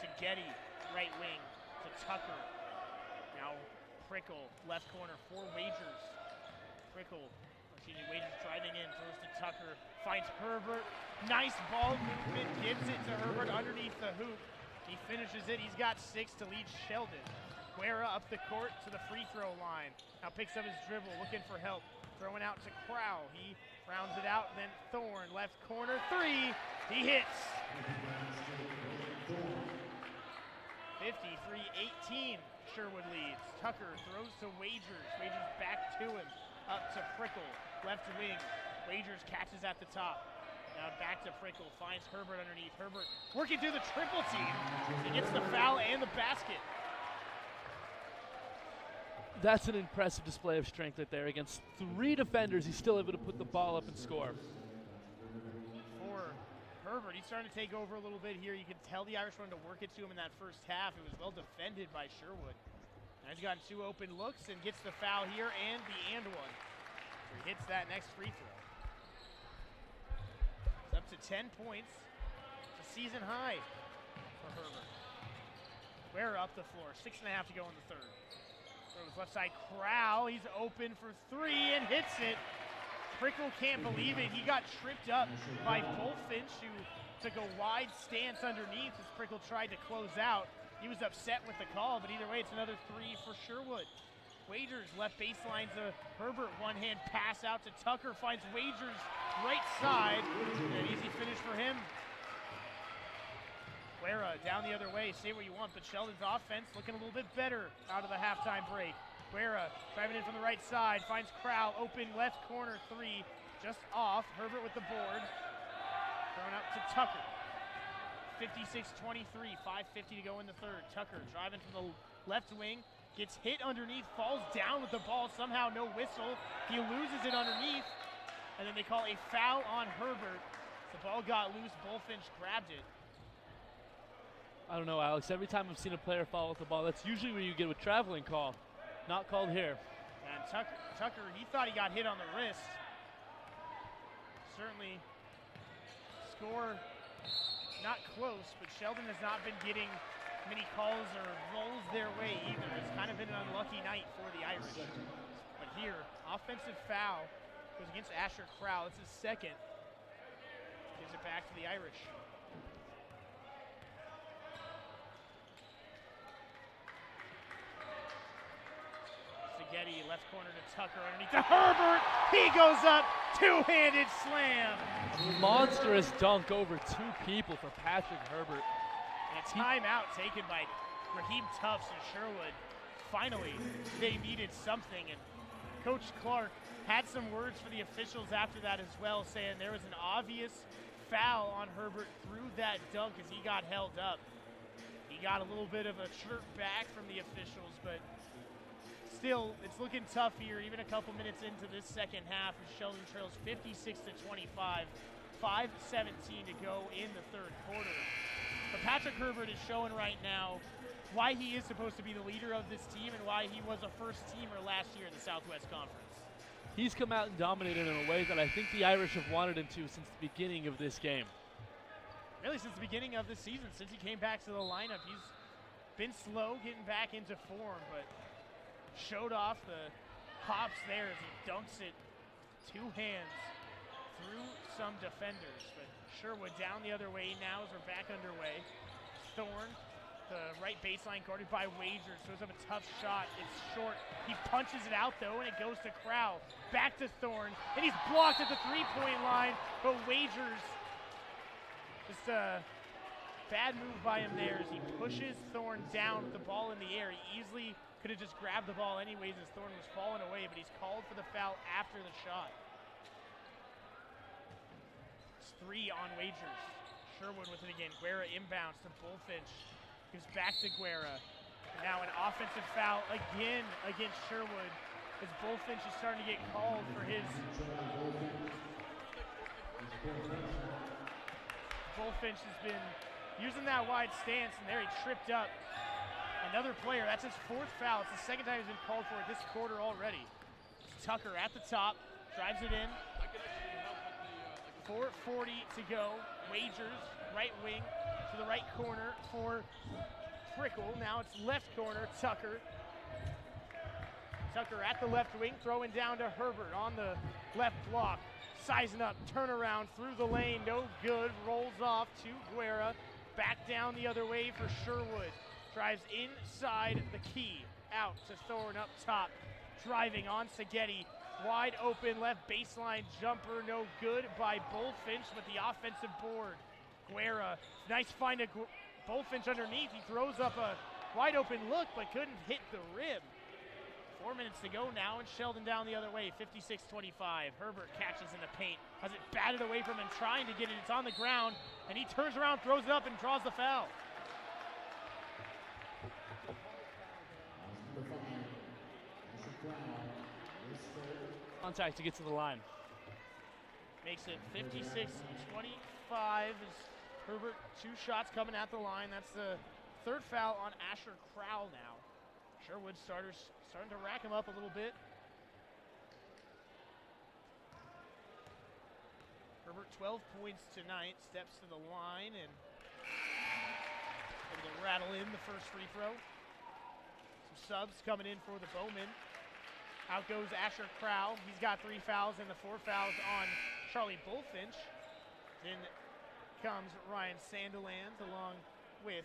Seghetti, right wing to Tucker. Now Prickle, left corner for Wagers. Wagers driving in, throws to Tucker, finds Herbert. Nice ball movement, gives it to Herbert underneath the hoop. He finishes it, he's got 6 to lead Sheldon. Guerra up the court to the free throw line. Now picks up his dribble, looking for help. Throwing out to Crow. He rounds it out, then Thorne, left corner, 3. He hits. 53-18, Sherwood leads. Tucker throws to Wagers. Wagers back to him. Up to Prickle, left wing. Wagers catches at the top. Now back to Prickle, finds Herbert underneath. Herbert working through the triple team. He gets the foul and the basket. That's an impressive display of strength right there. Against 3 defenders, he's still able to put the ball up and score. For Herbert, he's starting to take over a little bit here. You can tell the Irish wanted to work it to him in that first half. It was well defended by Sherwood. Now he's gotten 2 open looks and gets the foul here and the and one. So he hits that next free throw. It's up to 10 points. It's a season high for Herbert. Guerra up the floor, 6.5 to go in the third. Throws left side, Crow, he's open for 3 and hits it. Prickle can't believe it. He got tripped up by Bullfinch, who took a wide stance underneath as Prickle tried to close out. he was upset with the call, but either way, it's another 3 for Sherwood. Wagers left baseline to Herbert, one-hand pass out to Tucker, finds Wagers right side, and an easy finish for him. Guerra down the other way, say what you want, but Sheldon's offense looking a little bit better out of the halftime break. Guerra driving in from the right side, finds Crowell, open left corner 3, just off. Herbert with the board, thrown out to Tucker. 56-23, 5:50 to go in the third. Tucker driving from the left wing, gets hit underneath, falls down with the ball, somehow no whistle. He loses it underneath, and then they call a foul on Herbert. The ball got loose, Bullfinch grabbed it. I don't know, Alex. Every time I've seen a player fall with the ball, that's usually where you get a traveling call. Not called here. And Tucker, he thought he got hit on the wrist. Certainly score not close, but Sheldon has not been getting many calls or rolls their way either. It's kind of been an unlucky night for the Irish. But here, offensive foul goes against Asher Crowell. It's his second. Gives it back to the Irish. Getty, left corner to Tucker, underneath to Herbert. He goes up, two-handed slam. Monstrous dunk over 2 people for Patrick Herbert. And a timeout taken by Raheem Tufts and Sherwood. Finally, they needed something, and Coach Clark had some words for the officials after that as well, saying there was an obvious foul on Herbert through that dunk as he got held up. He got a little bit of a chirp back from the officials, but still, it's looking tough here, even a couple minutes into this second half, as Sheldon trails 56-25, 5:17 to go in the third quarter. But Patrick Herbert is showing right now why he is supposed to be the leader of this team and why he was a first-teamer last year in the Southwest Conference. He's come out and dominated in a way that I think the Irish have wanted him to since the beginning of this game. Really, since the beginning of the season, since he came back to the lineup, he's been slow getting back into form, but showed off the hops there as he dunks it 2 hands through some defenders. But Sherwood down the other way now as we're back underway. Thorne, the right baseline guarded by Wagers, throws up a tough shot. It's short. He punches it out though, and it goes to Crowell. Back to Thorne, and he's blocked at the 3-point line, but Wagers, just a bad move by him there as he pushes Thorne down with the ball in the air. He easily could have just grabbed the ball anyways as Thorne was falling away, but he's called for the foul after the shot. It's 3 on Wagers. Sherwood with it again. Guerra inbounds to Bullfinch. Gives back to Guerra. And now an offensive foul again against Sherwood as Bullfinch is starting to get called for his. Bullfinch has been using that wide stance, and there he tripped up another player. That's his 4th foul. It's the second time he's been called for it this quarter already. It's Tucker at the top, drives it in. 4:40 to go. Wagers, right wing to the right corner for Prickle. Now it's left corner, Tucker. Tucker at the left wing, throwing down to Herbert on the left block. Sizing up, turnaround through the lane, no good. Rolls off to Guerra. Back down the other way for Sherwood. Drives inside the key, out to Thorne up top. Driving on Seghetti, wide open left baseline jumper, no good by Bullfinch, but the offensive board. Guerra, nice find of Bullfinch underneath. He throws up a wide open look, but couldn't hit the rim. 4 minutes to go now, and Sheldon down the other way, 56-25. Herbert catches in the paint, has it batted away from him, trying to get it. It's on the ground, and he turns around, throws it up, and draws the foul. Contact to get to the line. Makes it 56-25 as Herbert, 2 shots coming at the line. That's the 3rd foul on Asher Crowell now. Sherwood starters starting to rack him up a little bit. Herbert 12 points tonight, steps to the line and able to rattle in the first free throw. Some subs coming in for the Bowmen. Out goes Asher Crowell. He's got 3 fouls and the 4 fouls on Charlie Bullfinch. Then comes Ryan Sandilands along with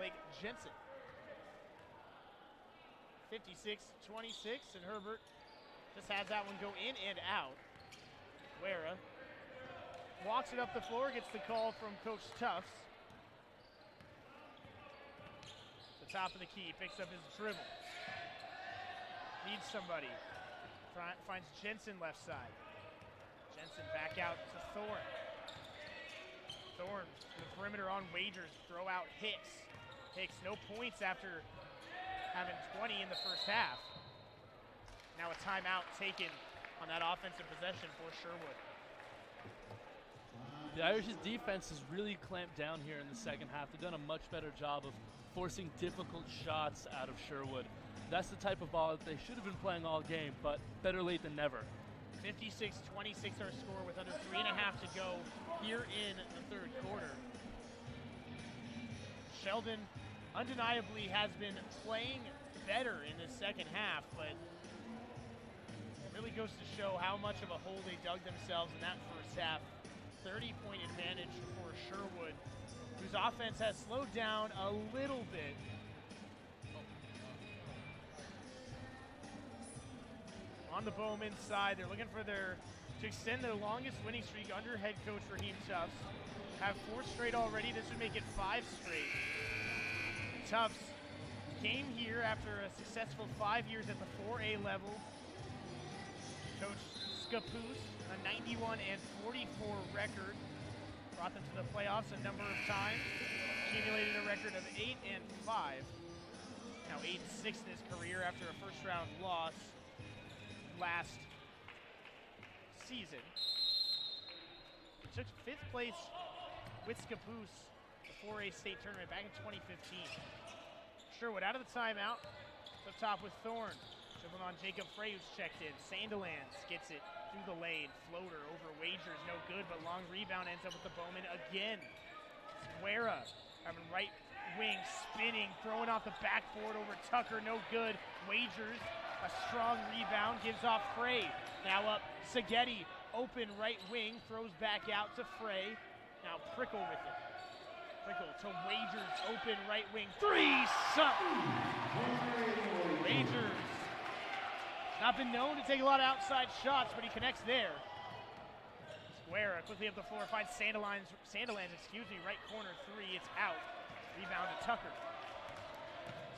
Blake Jensen. 56-26, and Herbert just has that one go in and out. Guerra walks it up the floor, gets the call from Coach Tufts. The top of the key, picks up his dribble. Needs somebody. Finds Jensen left side. Jensen back out to Thorne. Thorne to the perimeter on Wagers. Throw out Hicks. Hicks no points after having 20 in the first half. Now a timeout taken on that offensive possession for Sherwood. The Irish's defense has really clamped down here in the second half. They've done a much better job of forcing difficult shots out of Sherwood. That's the type of ball that they should have been playing all game, but better late than never. 56-26 our score with under 3.5 to go here in the third quarter. Sheldon undeniably has been playing better in the second half, but it really goes to show how much of a hole they dug themselves in that first half. 30-point advantage for Sherwood, whose offense has slowed down a little bit. On the Bowman side, they're looking for to extend their longest winning streak under head coach Raheem Tufts. Have 4 straight already. This would make it 5 straight. Tufts came here after a successful 5 years at the 4A level. Coach Scappoose, a 91-44 record. Brought them to the playoffs a number of times. Accumulated a record of 8-5. Now 8-6 in his career after a first-round loss last season. He took 5th place with Scappoose, the 4A state tournament back in 2015. Sherwood out of the timeout. Up top with Thorne. Dribbling on Jacob Frey, who's checked in. Sandilands gets it through the lane. Floater over Wagers, no good, but long rebound ends up with the Bowman again. Guerra having right wing spinning, throwing off the backboard over Tucker, no good. Wagers, a strong rebound, gives off Frey. Now up Sagetti, open right wing, throws back out to Frey. Now Prickle with it. Prickle to Wagers, open right wing, 3, Wagers. Not been known to take a lot of outside shots, but he connects there. Guerra quickly up the floor, finds Sandilands, right corner 3, it's out. Rebound to Tucker.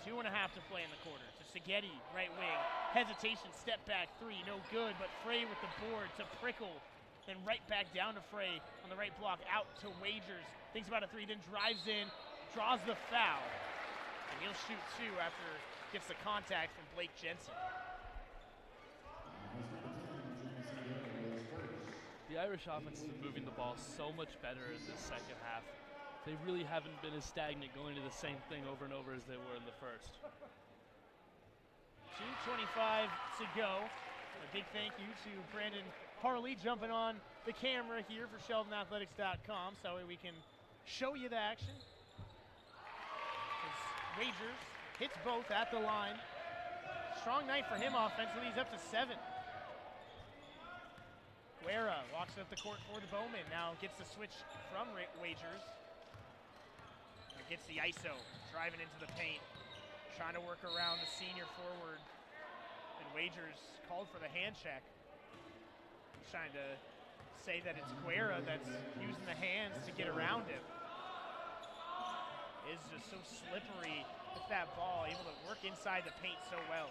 2.5 to play in the quarter. To Sagetti, right wing. Hesitation, step back 3, no good, but Frey with the board to Prickle. Then right back down to Frey on the right block, out to Wagers. Thinks about a 3, then drives in, draws the foul. And he'll shoot 2 after gets the contact from Blake Jensen. The Irish offense has been moving the ball so much better in this second half. They really haven't been as stagnant going to the same thing over and over as they were in the first. 2:25 to go. A big thank you to Brandon Harley jumping on the camera here for SheldonAthletics.com so that way we can show you the action. As Wagers hits both at the line. Strong night for him offensively. He's up to 7. Guerra walks up the court for the Bowman. Now gets the switch from Wagers. Now gets the ISO, driving into the paint. Trying to work around the senior forward. And Wagers called for the hand check. He's trying to say that it's Guerra that's using the hands to get around him. Is just so slippery with that ball, able to work inside the paint so well.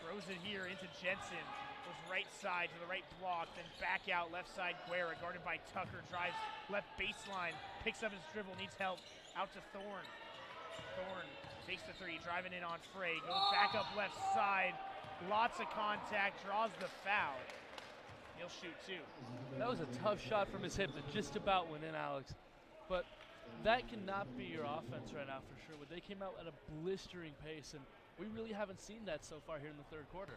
Throws it here into Jensen. Goes right side to the right block, then back out left side. Guerra guarded by Tucker, drives left baseline, picks up his dribble, needs help. Out to Thorne. Thorne takes the 3, driving in on Frey. Goes back up left side. Lots of contact, draws the foul. He'll shoot 2. That was a tough shot from his hip that just about went in, Alex. But that cannot be your offense right now for sure. They came out at a blistering pace, and we really haven't seen that so far here in the third quarter.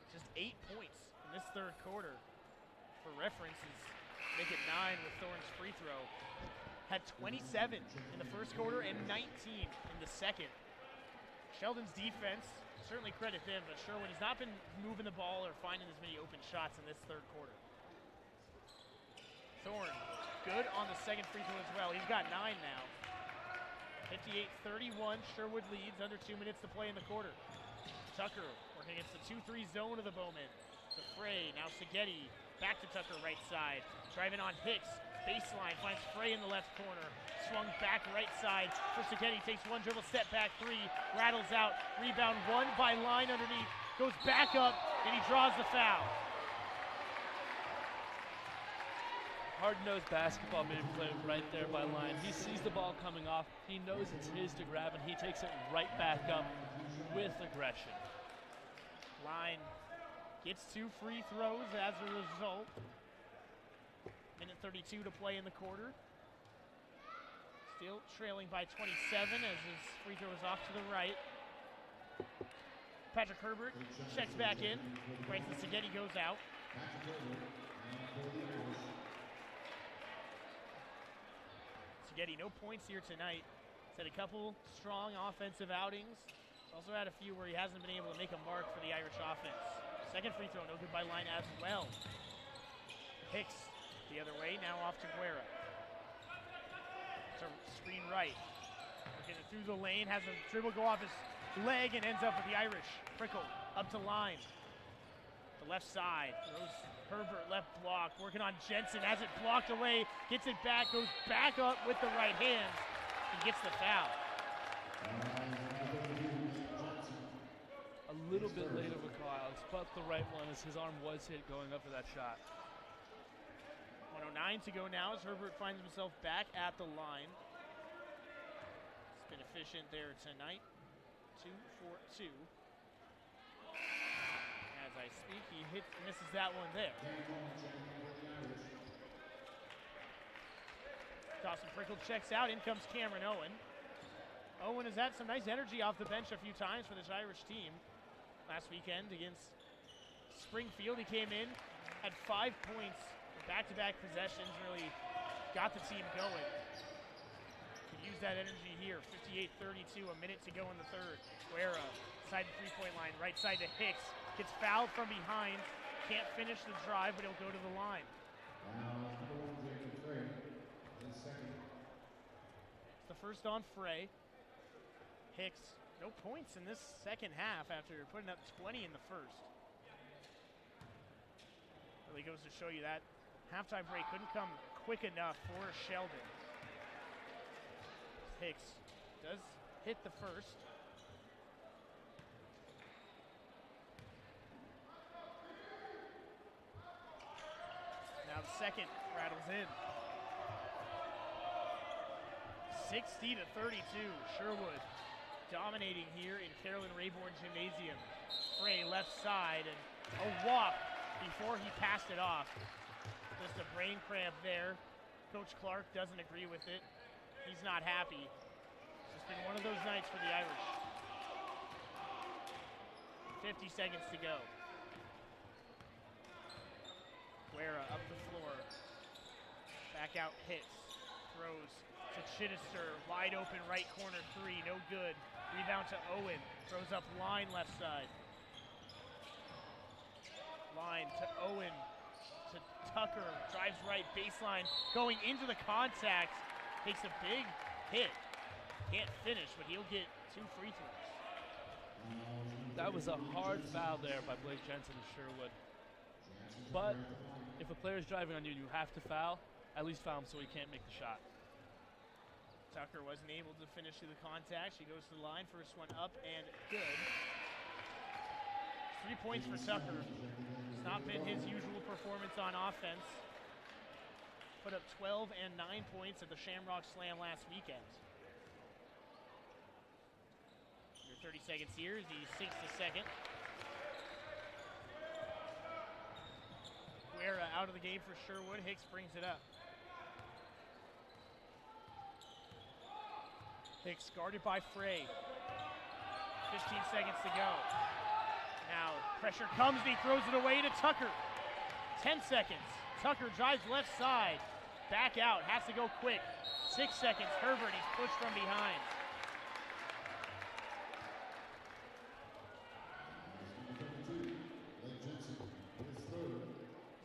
Just 8 points in this third quarter. For references, make it 9 with Thorne's free throw. Had 27 in the first quarter and 19 in the second. Sheldon's defense, certainly credit them, but Sherwood has not been moving the ball or finding as many open shots in this third quarter. Thorne, good on the second free throw as well. He's got 9 now. 58-31, Sherwood leads, under 2 minutes to play in the quarter. Tucker working against the 2-3 zone of the Bowmen. To Frey, now Seghetti, back to Tucker right side. Driving on Hicks, baseline, finds Frey in the left corner. Swung back right side for Seghetti, takes one dribble, step back three, rattles out, rebound one by Line underneath, goes back up, and he draws the foul. Hard-nosed basketball being played right there by Line. He sees the ball coming off. He knows it's his to grab, and he takes it right back up with aggression. Line gets 2 free throws as a result. Minute 32 to play in the quarter. Still trailing by 27 as his free throw is off to the right. Patrick Herbert checks back in. Bryson Seghetti goes out. Seghetti, no points here tonight. He's had a couple strong offensive outings. Also had a few where he hasn't been able to make a mark for the Irish offense. Second free throw, no good by Line as well. Hicks the other way, now off to Guerra. To screen right. Looking through the lane, has a dribble go off his leg and ends up with the Irish. Prickle up to Line. The left side, throws Herbert left block, working on Jensen, has it blocked away, gets it back, goes back up with the right hand, and gets the foul. A little bit late of a call, Alex, but the right one as his arm was hit going up for that shot. 1:09 to go now as Herbert finds himself back at the line. He's been efficient there tonight. 2 for 2. As I speak, he misses that one there. Dawson Prickle checks out. In comes Cameron Owen. Owen has had some nice energy off the bench a few times for this Irish team. Last weekend against Springfield, he came in, had 5 points, back-to-back possessions, really got the team going. Could use that energy here. 58-32, a minute to go in the third. Guerra, side the three-point line, right side to Hicks. Gets fouled from behind, can't finish the drive, but he'll go to the line. It's the first on Frey. Hicks, no points in this second half after putting up 20 in the first. Really goes to show you that halftime break couldn't come quick enough for Sheldon. Hicks does hit the first. Now the second rattles in. 60-32, Sherwood dominating here in Carolyn Rayborn Gymnasium. Frey left side and a walk before he passed it off. Just a brain cramp there. Coach Clark doesn't agree with it. He's not happy. It's been one of those nights for the Irish. 50 seconds to go. Guerra up the floor. Back out hits. Throws to Chittister. Wide open right corner three. No good. Rebound to Owen. Throws up Line left side. Line to Owen. To Tucker. Drives right baseline. Going into the contact. Takes a big hit. Can't finish, but he'll get 2 free throws. That was a hard foul there by Blake Jensen of Sherwood. But if a player's driving on you, you have to foul. At least foul him so he can't make the shot. Tucker wasn't able to finish through the contact. She goes to the line. First one up and good. 3 points for Tucker. It's not been his usual performance on offense. Put up 12 and 9 points at the Shamrock Slam last weekend. Under 30 seconds here as he sinks the second. Guerra out of the game for Sherwood. Hicks brings it up. Hicks guarded by Frey. 15 seconds to go. Now pressure comes and he throws it away to Tucker. 10 seconds. Tucker drives left side. Back out. Has to go quick. 6 seconds. Herbert, he's pushed from behind.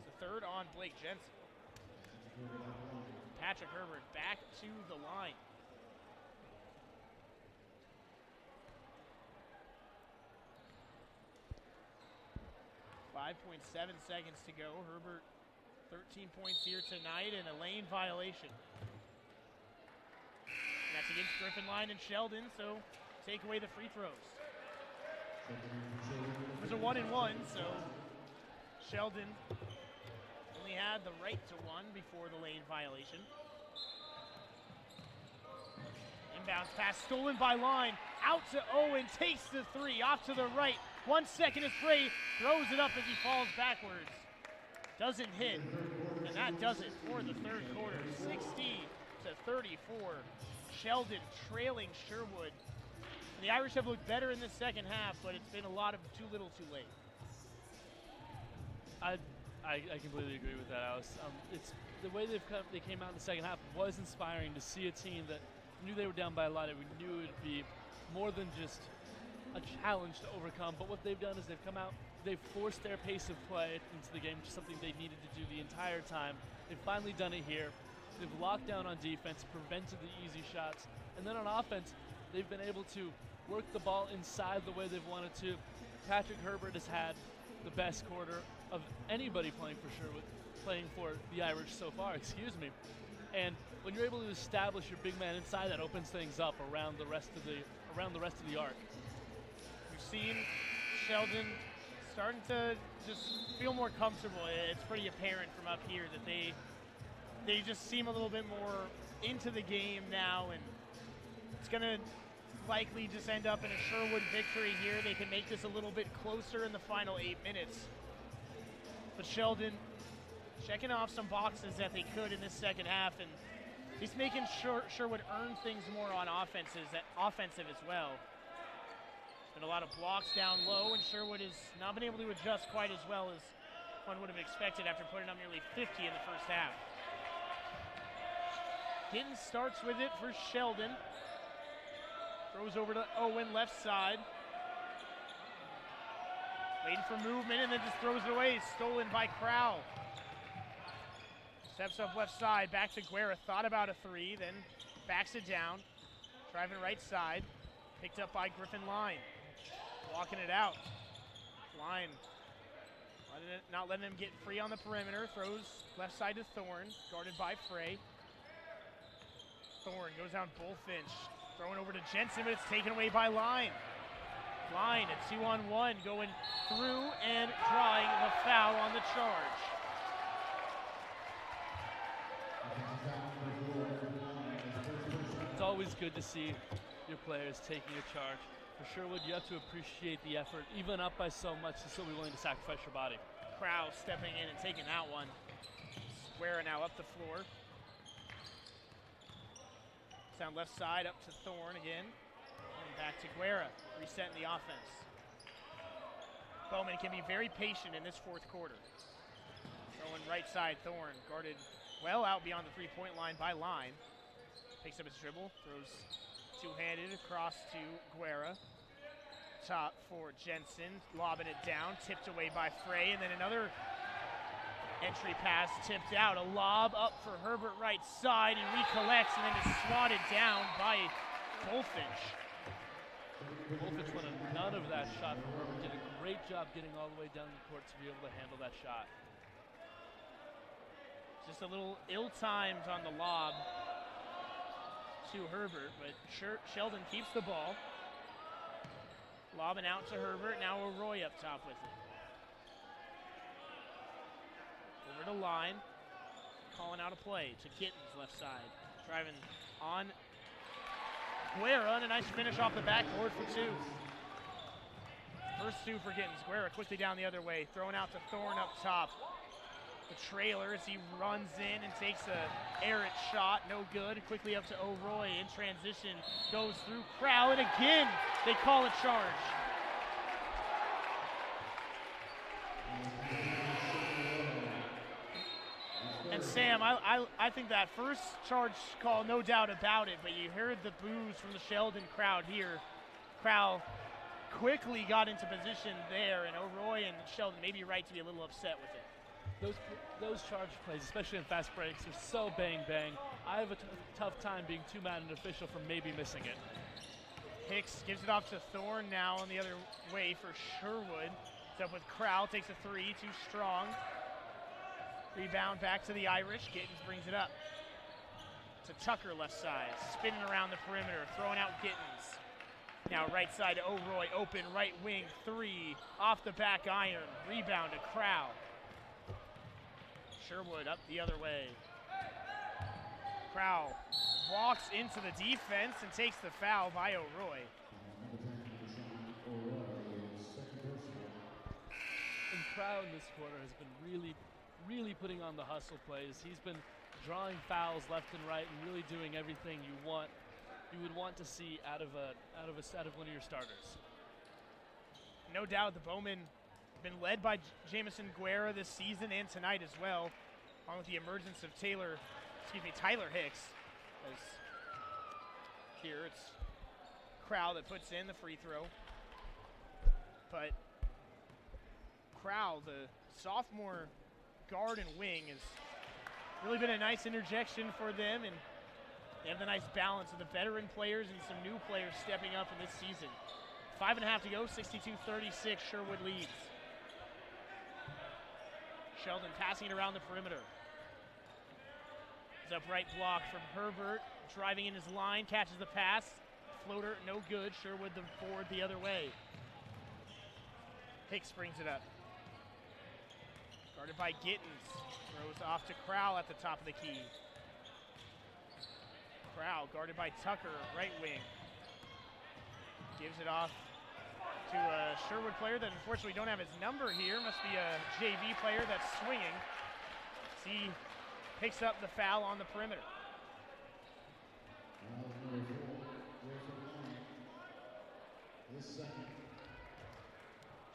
It's the third on Blake Jensen. Patrick Herbert back to the line. 5.7 seconds to go. Herbert, 13 points here tonight and a lane violation. And that's against Griffin Line and Sheldon, so take away the free throws. It was a 1-and-1, so Sheldon only had the right to one before the lane violation. Inbounds pass stolen by Line. Out to Owen, takes the three, off to the right. 1 second is Frey, throws it up as he falls backwards. Doesn't hit, and that does it for the third quarter. 60-34. Sheldon trailing Sherwood. The Irish have looked better in the second half, but it's been a lot of too little too late. I completely agree with that, Alice. It's the way they came out in the second half was inspiring to see a team that knew they were down by a lot, and we knew it would be more than just a challenge to overcome. But what they've done is they've come out, they've forced their pace of play into the game, which is something they needed to do the entire time. They've finally done it here. They've locked down on defense, prevented the easy shots, and then on offense, they've been able to work the ball inside the way they've wanted to. Patrick Herbert has had the best quarter of anybody playing for Sherwood, playing for the Irish so far, And when you're able to establish your big man inside, that opens things up around the rest of the arc. We've seen Sheldon starting to just feel more comfortable. It's pretty apparent from up here that they just seem a little bit more into the game now, and it's going to likely just end up in a Sherwood victory here. They can make this a little bit closer in the final 8 minutes. But Sheldon checking off some boxes that they could in this second half, and he's making Sherwood earn things more on offensive as well. Been a lot of blocks down low, and Sherwood has not been able to adjust quite as well as one would have expected after putting up nearly 50 in the first half. Gittins starts with it for Sheldon. Throws over to Owen, left side. Waiting for movement and then just throws it away. Stolen by Crowell. Steps up left side, back to Guerra. Thought about a three, then backs it down. Driving right side. Picked up by Griffin Line. Walking it out. Line not letting him get free on the perimeter. Throws left side to Thorne, guarded by Frey. Thorne goes down Bullfinch. Throwing over to Jensen, but it's taken away by Line. Line at 2-on-1, going through and drawing the foul on the charge. It's always good to see your players taking a charge. For Sherwood, you have to appreciate the effort. Even up by so much, to still be willing to sacrifice your body. Crowell stepping in and taking that one. Guerra now up the floor. Down left side, up to Thorne again. And back to Guerra, resetting the offense. Bowman can be very patient in this fourth quarter. Throwing right side, Thorne guarded well out beyond the three-point line by Line. Picks up his dribble, throws two-handed across to Guerra. Top for Jensen, lobbing it down, tipped away by Frey, and then another entry pass tipped out. A lob up for Herbert right side. He recollects and then is swatted down by Bullfinch. Bullfinch wanted none of that shot from Herbert. Did a great job getting all the way down the court to be able to handle that shot. Just a little ill-timed on the lob to Herbert, but Sheldon keeps the ball. Lobbing out to Herbert. Now O'Roy up top with it. Over to Line, calling out a play to Gittins left side. Driving on Guerra, and a nice finish off the backboard for two. First two for Gittins. Guerra quickly down the other way, throwing out to Thorne up top. The trailer as he runs in and takes a errant shot, no good. Quickly up to O'Roy in transition, goes through Crowell, and again they call a charge. And Sam, I think that first charge call, no doubt about it, but you heard the boos from the Sheldon crowd here. Crowell quickly got into position there, and O'Roy and Sheldon may be right to be a little upset with it. Those charge plays, especially in fast breaks, are so bang-bang. I have a tough time being too mad at an official for maybe missing it. Hicks gives it off to Thorne now on the other way for Sherwood. It's up with Crowell, takes a three, too strong. Rebound back to the Irish. Gittens brings it up to Tucker, left side, spinning around the perimeter, throwing out Gittens. Now right side to O'Roy, open right wing, three, off the back iron, rebound to Crowell. Sherwood up the other way. Crowell walks into the defense and takes the foul by O'Roy. And Crowell in this quarter has been really putting on the hustle plays. He's been drawing fouls left and right and really doing everything you would want to see out of one of your starters. No doubt the Bowmen been led by Jamison Guerra this season and tonight as well, along with the emergence of Tyler Hicks. As here it's Crowell that puts in the free throw. But Crowell, the sophomore guard and wing, has really been a nice interjection for them, and they have the nice balance of the veteran players and some new players stepping up in this season. 5.5 to go, 62-36, Sherwood leads. Sheldon passing it around the perimeter. His upright block from Herbert, driving in his line, catches the pass. Floater, no good. Sherwood the forward the other way. Hicks brings it up. Guarded by Gittens. Throws off to Crowell at the top of the key. Crowell guarded by Tucker, right wing. Gives it off to a Sherwood player that unfortunately don't have his number here. Must be a JV player that's swinging. He picks up the foul on the perimeter.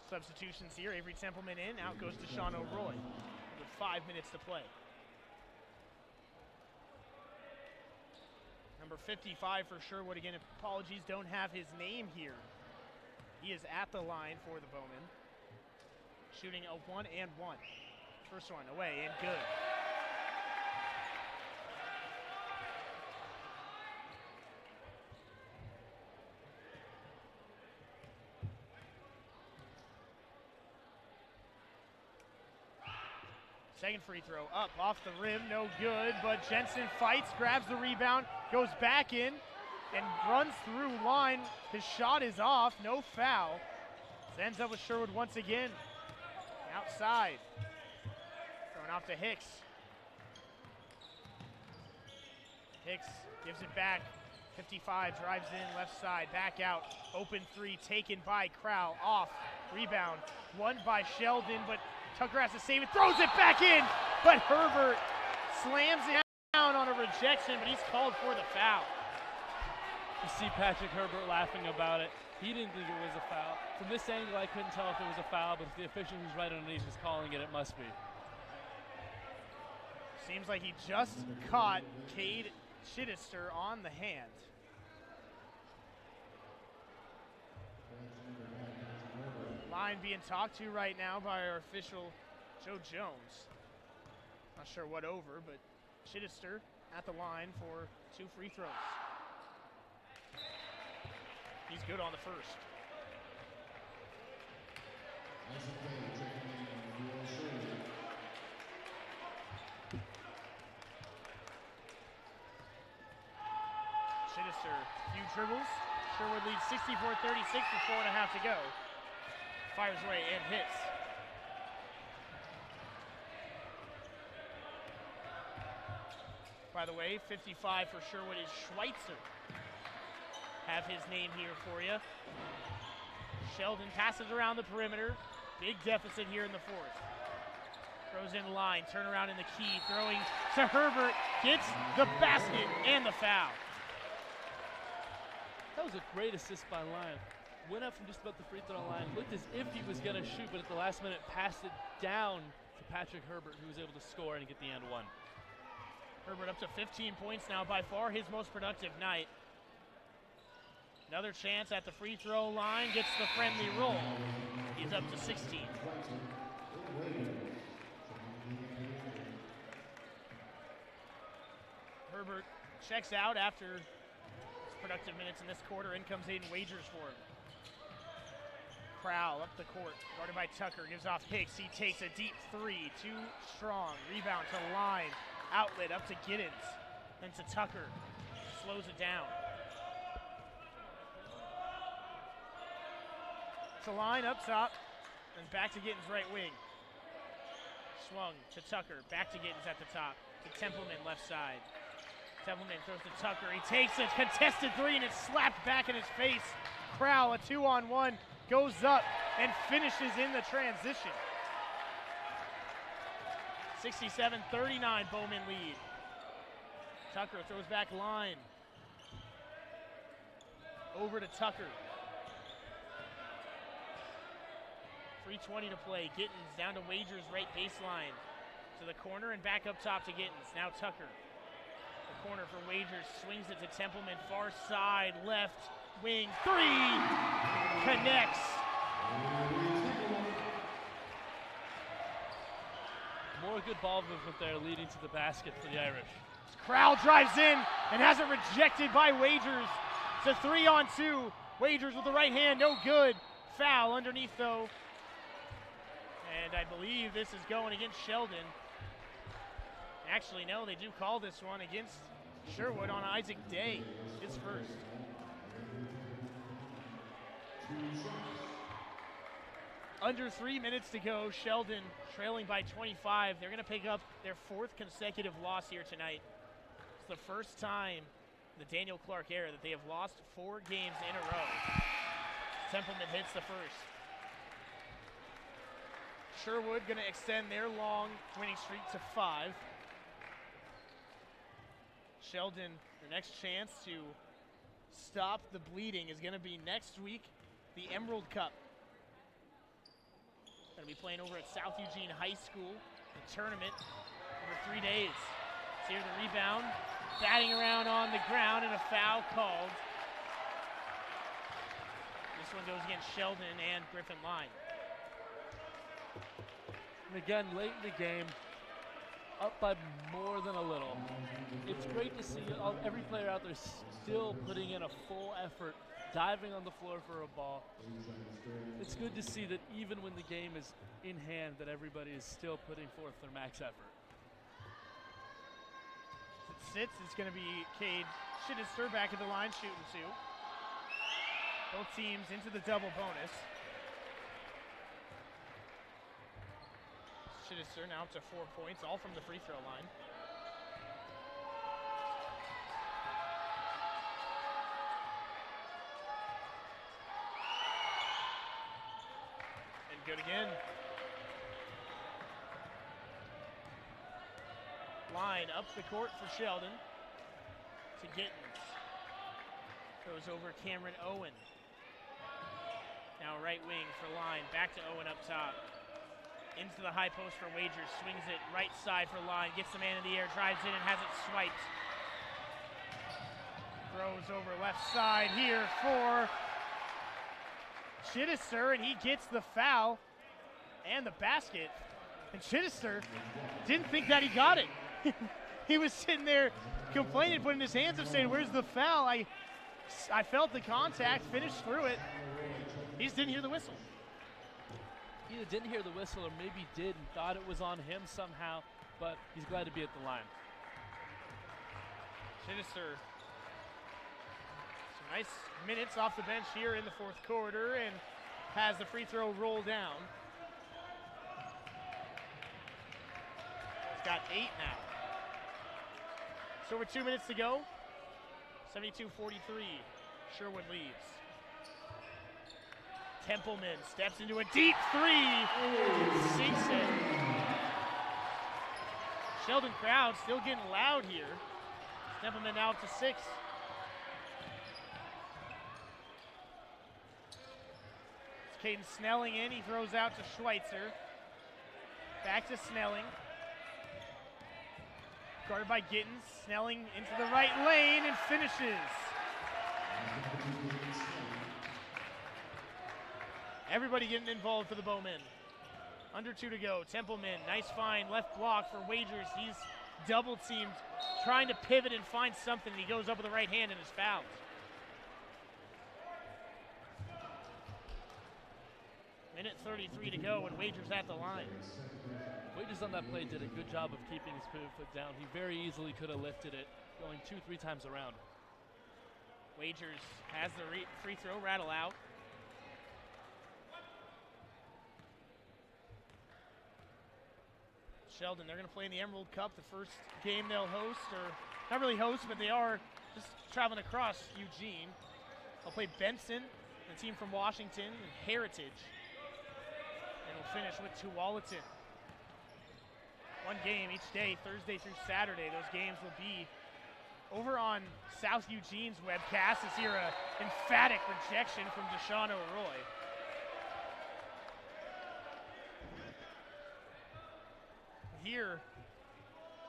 Substitutions here. Avery Templeman in. Out goes to Sean O'Roy with 5 minutes to play. Number 55 for Sherwood. Again, apologies, don't have his name here. He is at the line for the Bowmen. Shooting a 1 and 1. First one away and good. Second free throw up off the rim, no good, but Jensen fights, grabs the rebound, goes back in, and runs through line. His shot is off, no foul. This ends up with Sherwood once again. Outside. Thrown off to Hicks. Hicks gives it back. 55 drives in left side, back out. Open three taken by Crowell. Off. Rebound. Won by Sheldon, but Tucker has to save it. Throws it back in, but Herbert slams down on a rejection, but he's called for the foul. You see Patrick Herbert laughing about it. He didn't think it was a foul. From this angle, I couldn't tell if it was a foul, but if the official who's right underneath is calling it, it must be. Seems like he just caught Cade Chittister on the hand. Line being talked to right now by our official, Joe Jones. Not sure what over, but Chittister at the line for 2 free throws. He's good on the first. Chittister, few dribbles. Sherwood leads 64-36 with 4.5 to go. Fires away and hits. By the way, 55 for Sherwood is Schweitzer. Have his name here for you. Sheldon passes around the perimeter. Big deficit here in the fourth. Throws in line, turn around in the key, throwing to Herbert, gets the basket and the foul. That was a great assist by Lyon. Went up from just about the free throw line, looked as if he was gonna shoot, but at the last minute passed it down to Patrick Herbert, who was able to score and get the and one. Herbert up to 15 points now, by far his most productive night. Another chance at the free throw line, gets the friendly roll. He's up to 16. Herbert checks out after his productive minutes in this quarter. In comes Aiden Wagers for him. Crowell up the court, guarded by Tucker, gives off Hicks. He takes a deep three, too strong. Rebound to line, outlet up to Giddens, then to Tucker. Slows it down. To line up top, and back to Giddens right wing. Swung to Tucker, back to Giddens at the top. To Templeman left side. Templeman throws to Tucker. He takes a contested three and it's slapped back in his face. Crowell, a 2-on-1, goes up and finishes in the transition. 67-39, Bowman lead. Tucker throws back line. Over to Tucker. 3:20 to play. Gittens down to Wagers right baseline. To the corner and back up top to Gittens. Now Tucker. The corner for Wagers. Swings it to Templeman. Far side. Left wing. Three. Connects. More good ball movement there leading to the basket for the Irish. Crowell drives in and has it rejected by Wagers. It's a 3-on-2. Wagers with the right hand. No good. Foul underneath though. And I believe this is going against Sheldon. Actually, no, they do call this one against Sherwood on Isaac Day, his first. Under 3 minutes to go, Sheldon trailing by 25. They're going to pick up their fourth consecutive loss here tonight. It's the first time in the Daniel Clark era that they have lost 4 games in a row. Templeman hits the first. Sherwood going to extend their long winning streak to 5. Sheldon, their next chance to stop the bleeding is going to be next week, the Emerald Cup. Going to be playing over at South Eugene High School, the tournament over 3 days. So here's the rebound, batting around on the ground and a foul called. This one goes against Sheldon and Griffin Line. And again, late in the game, up by more than a little. It's great to see every player out there still putting in a full effort, diving on the floor for a ball. It's good to see that even when the game is in hand, that everybody is still putting forth their max effort. It sits, it's going to be Cade Schittister back at the line shooting 2. Both teams into the double bonus. Schittister now up to 4 points, all from the free throw line. And good again. Line up the court for Sheldon. To Gittens. Goes over Cameron Owen. Now right wing for Line. Back to Owen up top. Into the high post for Wagers, swings it right side for Line, gets the man in the air, drives in and has it swiped. Throws over left side here for Schittister, and he gets the foul and the basket. And Schittister didn't think that he got it. He was sitting there complaining, putting his hands up, saying, "Where's the foul? I felt the contact, finished through it." He just didn't hear the whistle. Either didn't hear the whistle or maybe did and thought it was on him somehow, but he's glad to be at the line. Schittister, some nice minutes off the bench here in the fourth quarter and has the free throw roll down. He's got 8 now. So with 2 minutes to go, 72-43, Sherwood leads. Templeman steps into a deep three, sinks it. Sheldon crowd still getting loud here. Templeman now up to 6. It's Caden Snelling in, he throws out to Schweitzer. Back to Snelling. Guarded by Gittens, Snelling into the right lane and finishes. Everybody getting involved for the Bowmen. Under 2 to go. Templeman, nice find, left block for Wagers. He's double teamed, trying to pivot and find something. He goes up with the right hand and is fouled. Minute 33 to go and Wagers at the line. Wagers on that play did a good job of keeping his pivot foot down. He very easily could have lifted it, going 2-3 times around. Wagers has the free throw rattle out. Sheldon, they're going to play in the Emerald Cup, the first game they'll host, or not really host, but they are just traveling across Eugene. They'll play Benson, the team from Washington, and Heritage. And we'll finish with Tualatin. One game each day, Thursday through Saturday. Those games will be over on South Eugene's webcast. Is here an emphatic rejection from Deshaun O'Roy. Here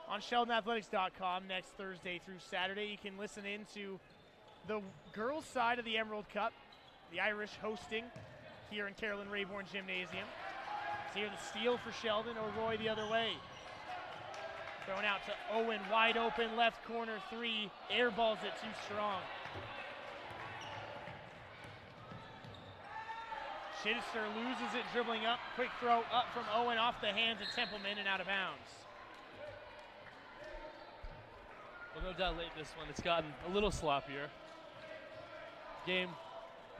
on SheldonAthletics.com next Thursday through Saturday, you can listen in to the girls' side of the Emerald Cup, the Irish hosting here in Carolyn Rayborn Gymnasium. So here the steal for Sheldon, O'Roy the other way. Thrown out to Owen, wide open, left corner three, airballs it too strong. Chittister loses it, dribbling up, quick throw up from Owen off the hands of Templeman and out of bounds. Well, no doubt late in this one, it's gotten a little sloppier. The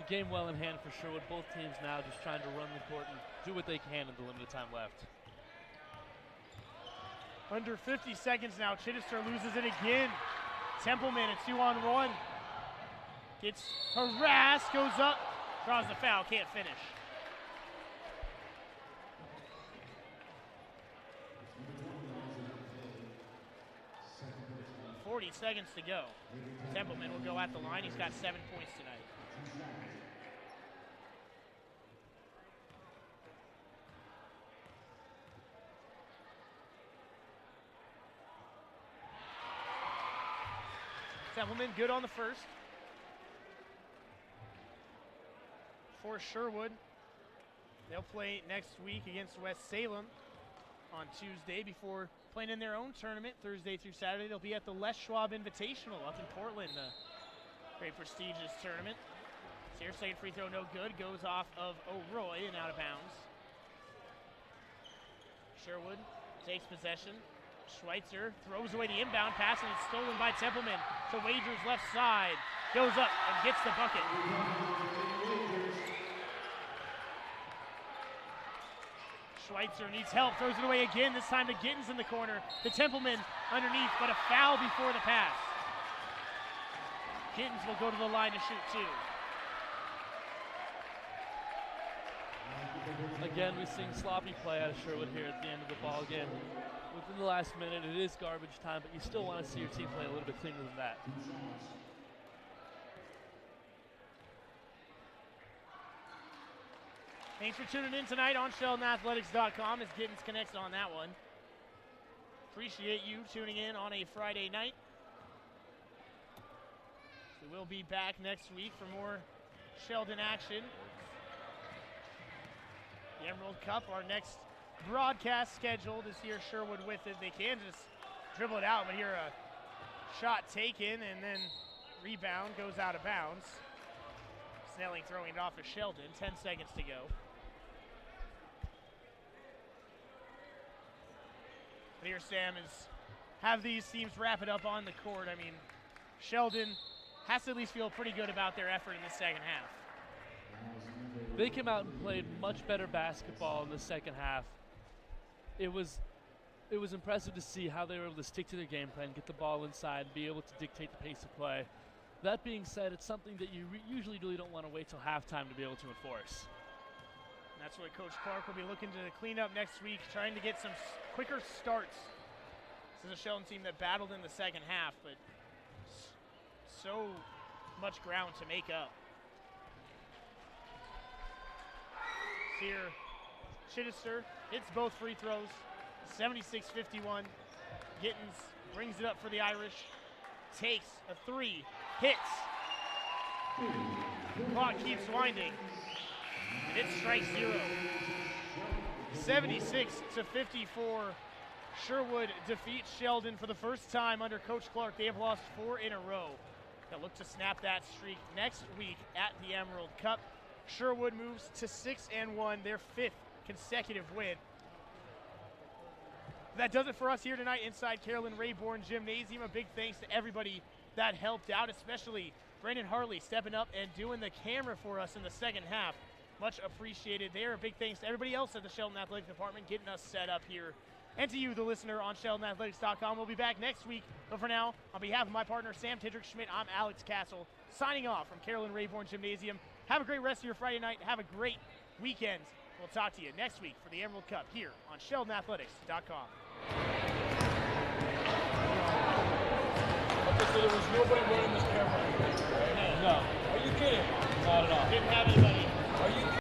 game well in hand for Sherwood. Both teams now just trying to run the court and do what they can in the limited time left. Under 50 seconds now, Chittister loses it again. Templeman, a 2-on-1. Gets harassed, goes up, draws the foul, can't finish. .40 seconds to go. Templeman will go at the line. He's got 7 points tonight. Templeman good on the first. For Sherwood, they'll play next week against West Salem on Tuesday before playing in their own tournament Thursday through Saturday. They'll be at the Les Schwab Invitational up in Portland, a very prestigious tournament. So your second free throw no good, goes off of O'Roy and out of bounds. Sherwood takes possession. Schweitzer throws away the inbound pass and it's stolen by Templeman to Wagers left side. Goes up and gets the bucket. Schweitzer needs help, throws it away again, this time to Gittens in the corner. To Templeman underneath, but a foul before the pass. Gittens will go to the line to shoot two. Again, we're seeing sloppy play out of Sherwood here at the end of the ball game. Within the last minute, it is garbage time, but you still want to see your team play a little bit cleaner than that. Thanks for tuning in tonight on SheldonAthletics.com as Gittens connects on that one. Appreciate you tuning in on a Friday night. We will be back next week for more Sheldon action. The Emerald Cup, our next broadcast scheduled is here. Sherwood with it. They can just dribble it out, but here a shot taken and then rebound goes out of bounds. Snelling throwing it off of Sheldon. 10 seconds to go. But here, Sam, is have these teams wrap it up on the court. I mean, Sheldon has to at least feel pretty good about their effort in the second half. They came out and played much better basketball in the second half. It was impressive to see how they were able to stick to their game plan, get the ball inside, and be able to dictate the pace of play. That being said, it's something that you usually really don't want to wait till halftime to be able to enforce. And that's what Coach Clark will be looking to clean up next week, trying to get some quicker starts. This is a Sheldon team that battled in the second half, but so much ground to make up. Here, Chittister hits both free throws, 76-51. Gittens brings it up for the Irish, takes a three, hits. Clock keeps winding, and it's strike zero. 76-54. Sherwood defeats Sheldon for the first time under Coach Clark. They have lost 4 in a row. They'll look to snap that streak next week at the Emerald Cup. Sherwood moves to 6-1, their 5th consecutive win. That does it for us here tonight inside Carolyn Rayborn Gymnasium. A big thanks to everybody that helped out, especially Brandon Hartley stepping up and doing the camera for us in the second half. Much appreciated there. A big thanks to everybody else at the Sheldon Athletics Department getting us set up here. And to you, the listener, on SheldonAthletics.com. We'll be back next week. But for now, on behalf of my partner, Sam Tidrick-Schmidt, I'm Alex Castle, signing off from Carolyn Rayborn Gymnasium. Have a great rest of your Friday night. Have a great weekend. We'll talk to you next week for the Emerald Cup here on SheldonAthletics.com. Okay, so there was nobody running this camera. No. Are you kidding? Not at all. Didn't have anybody.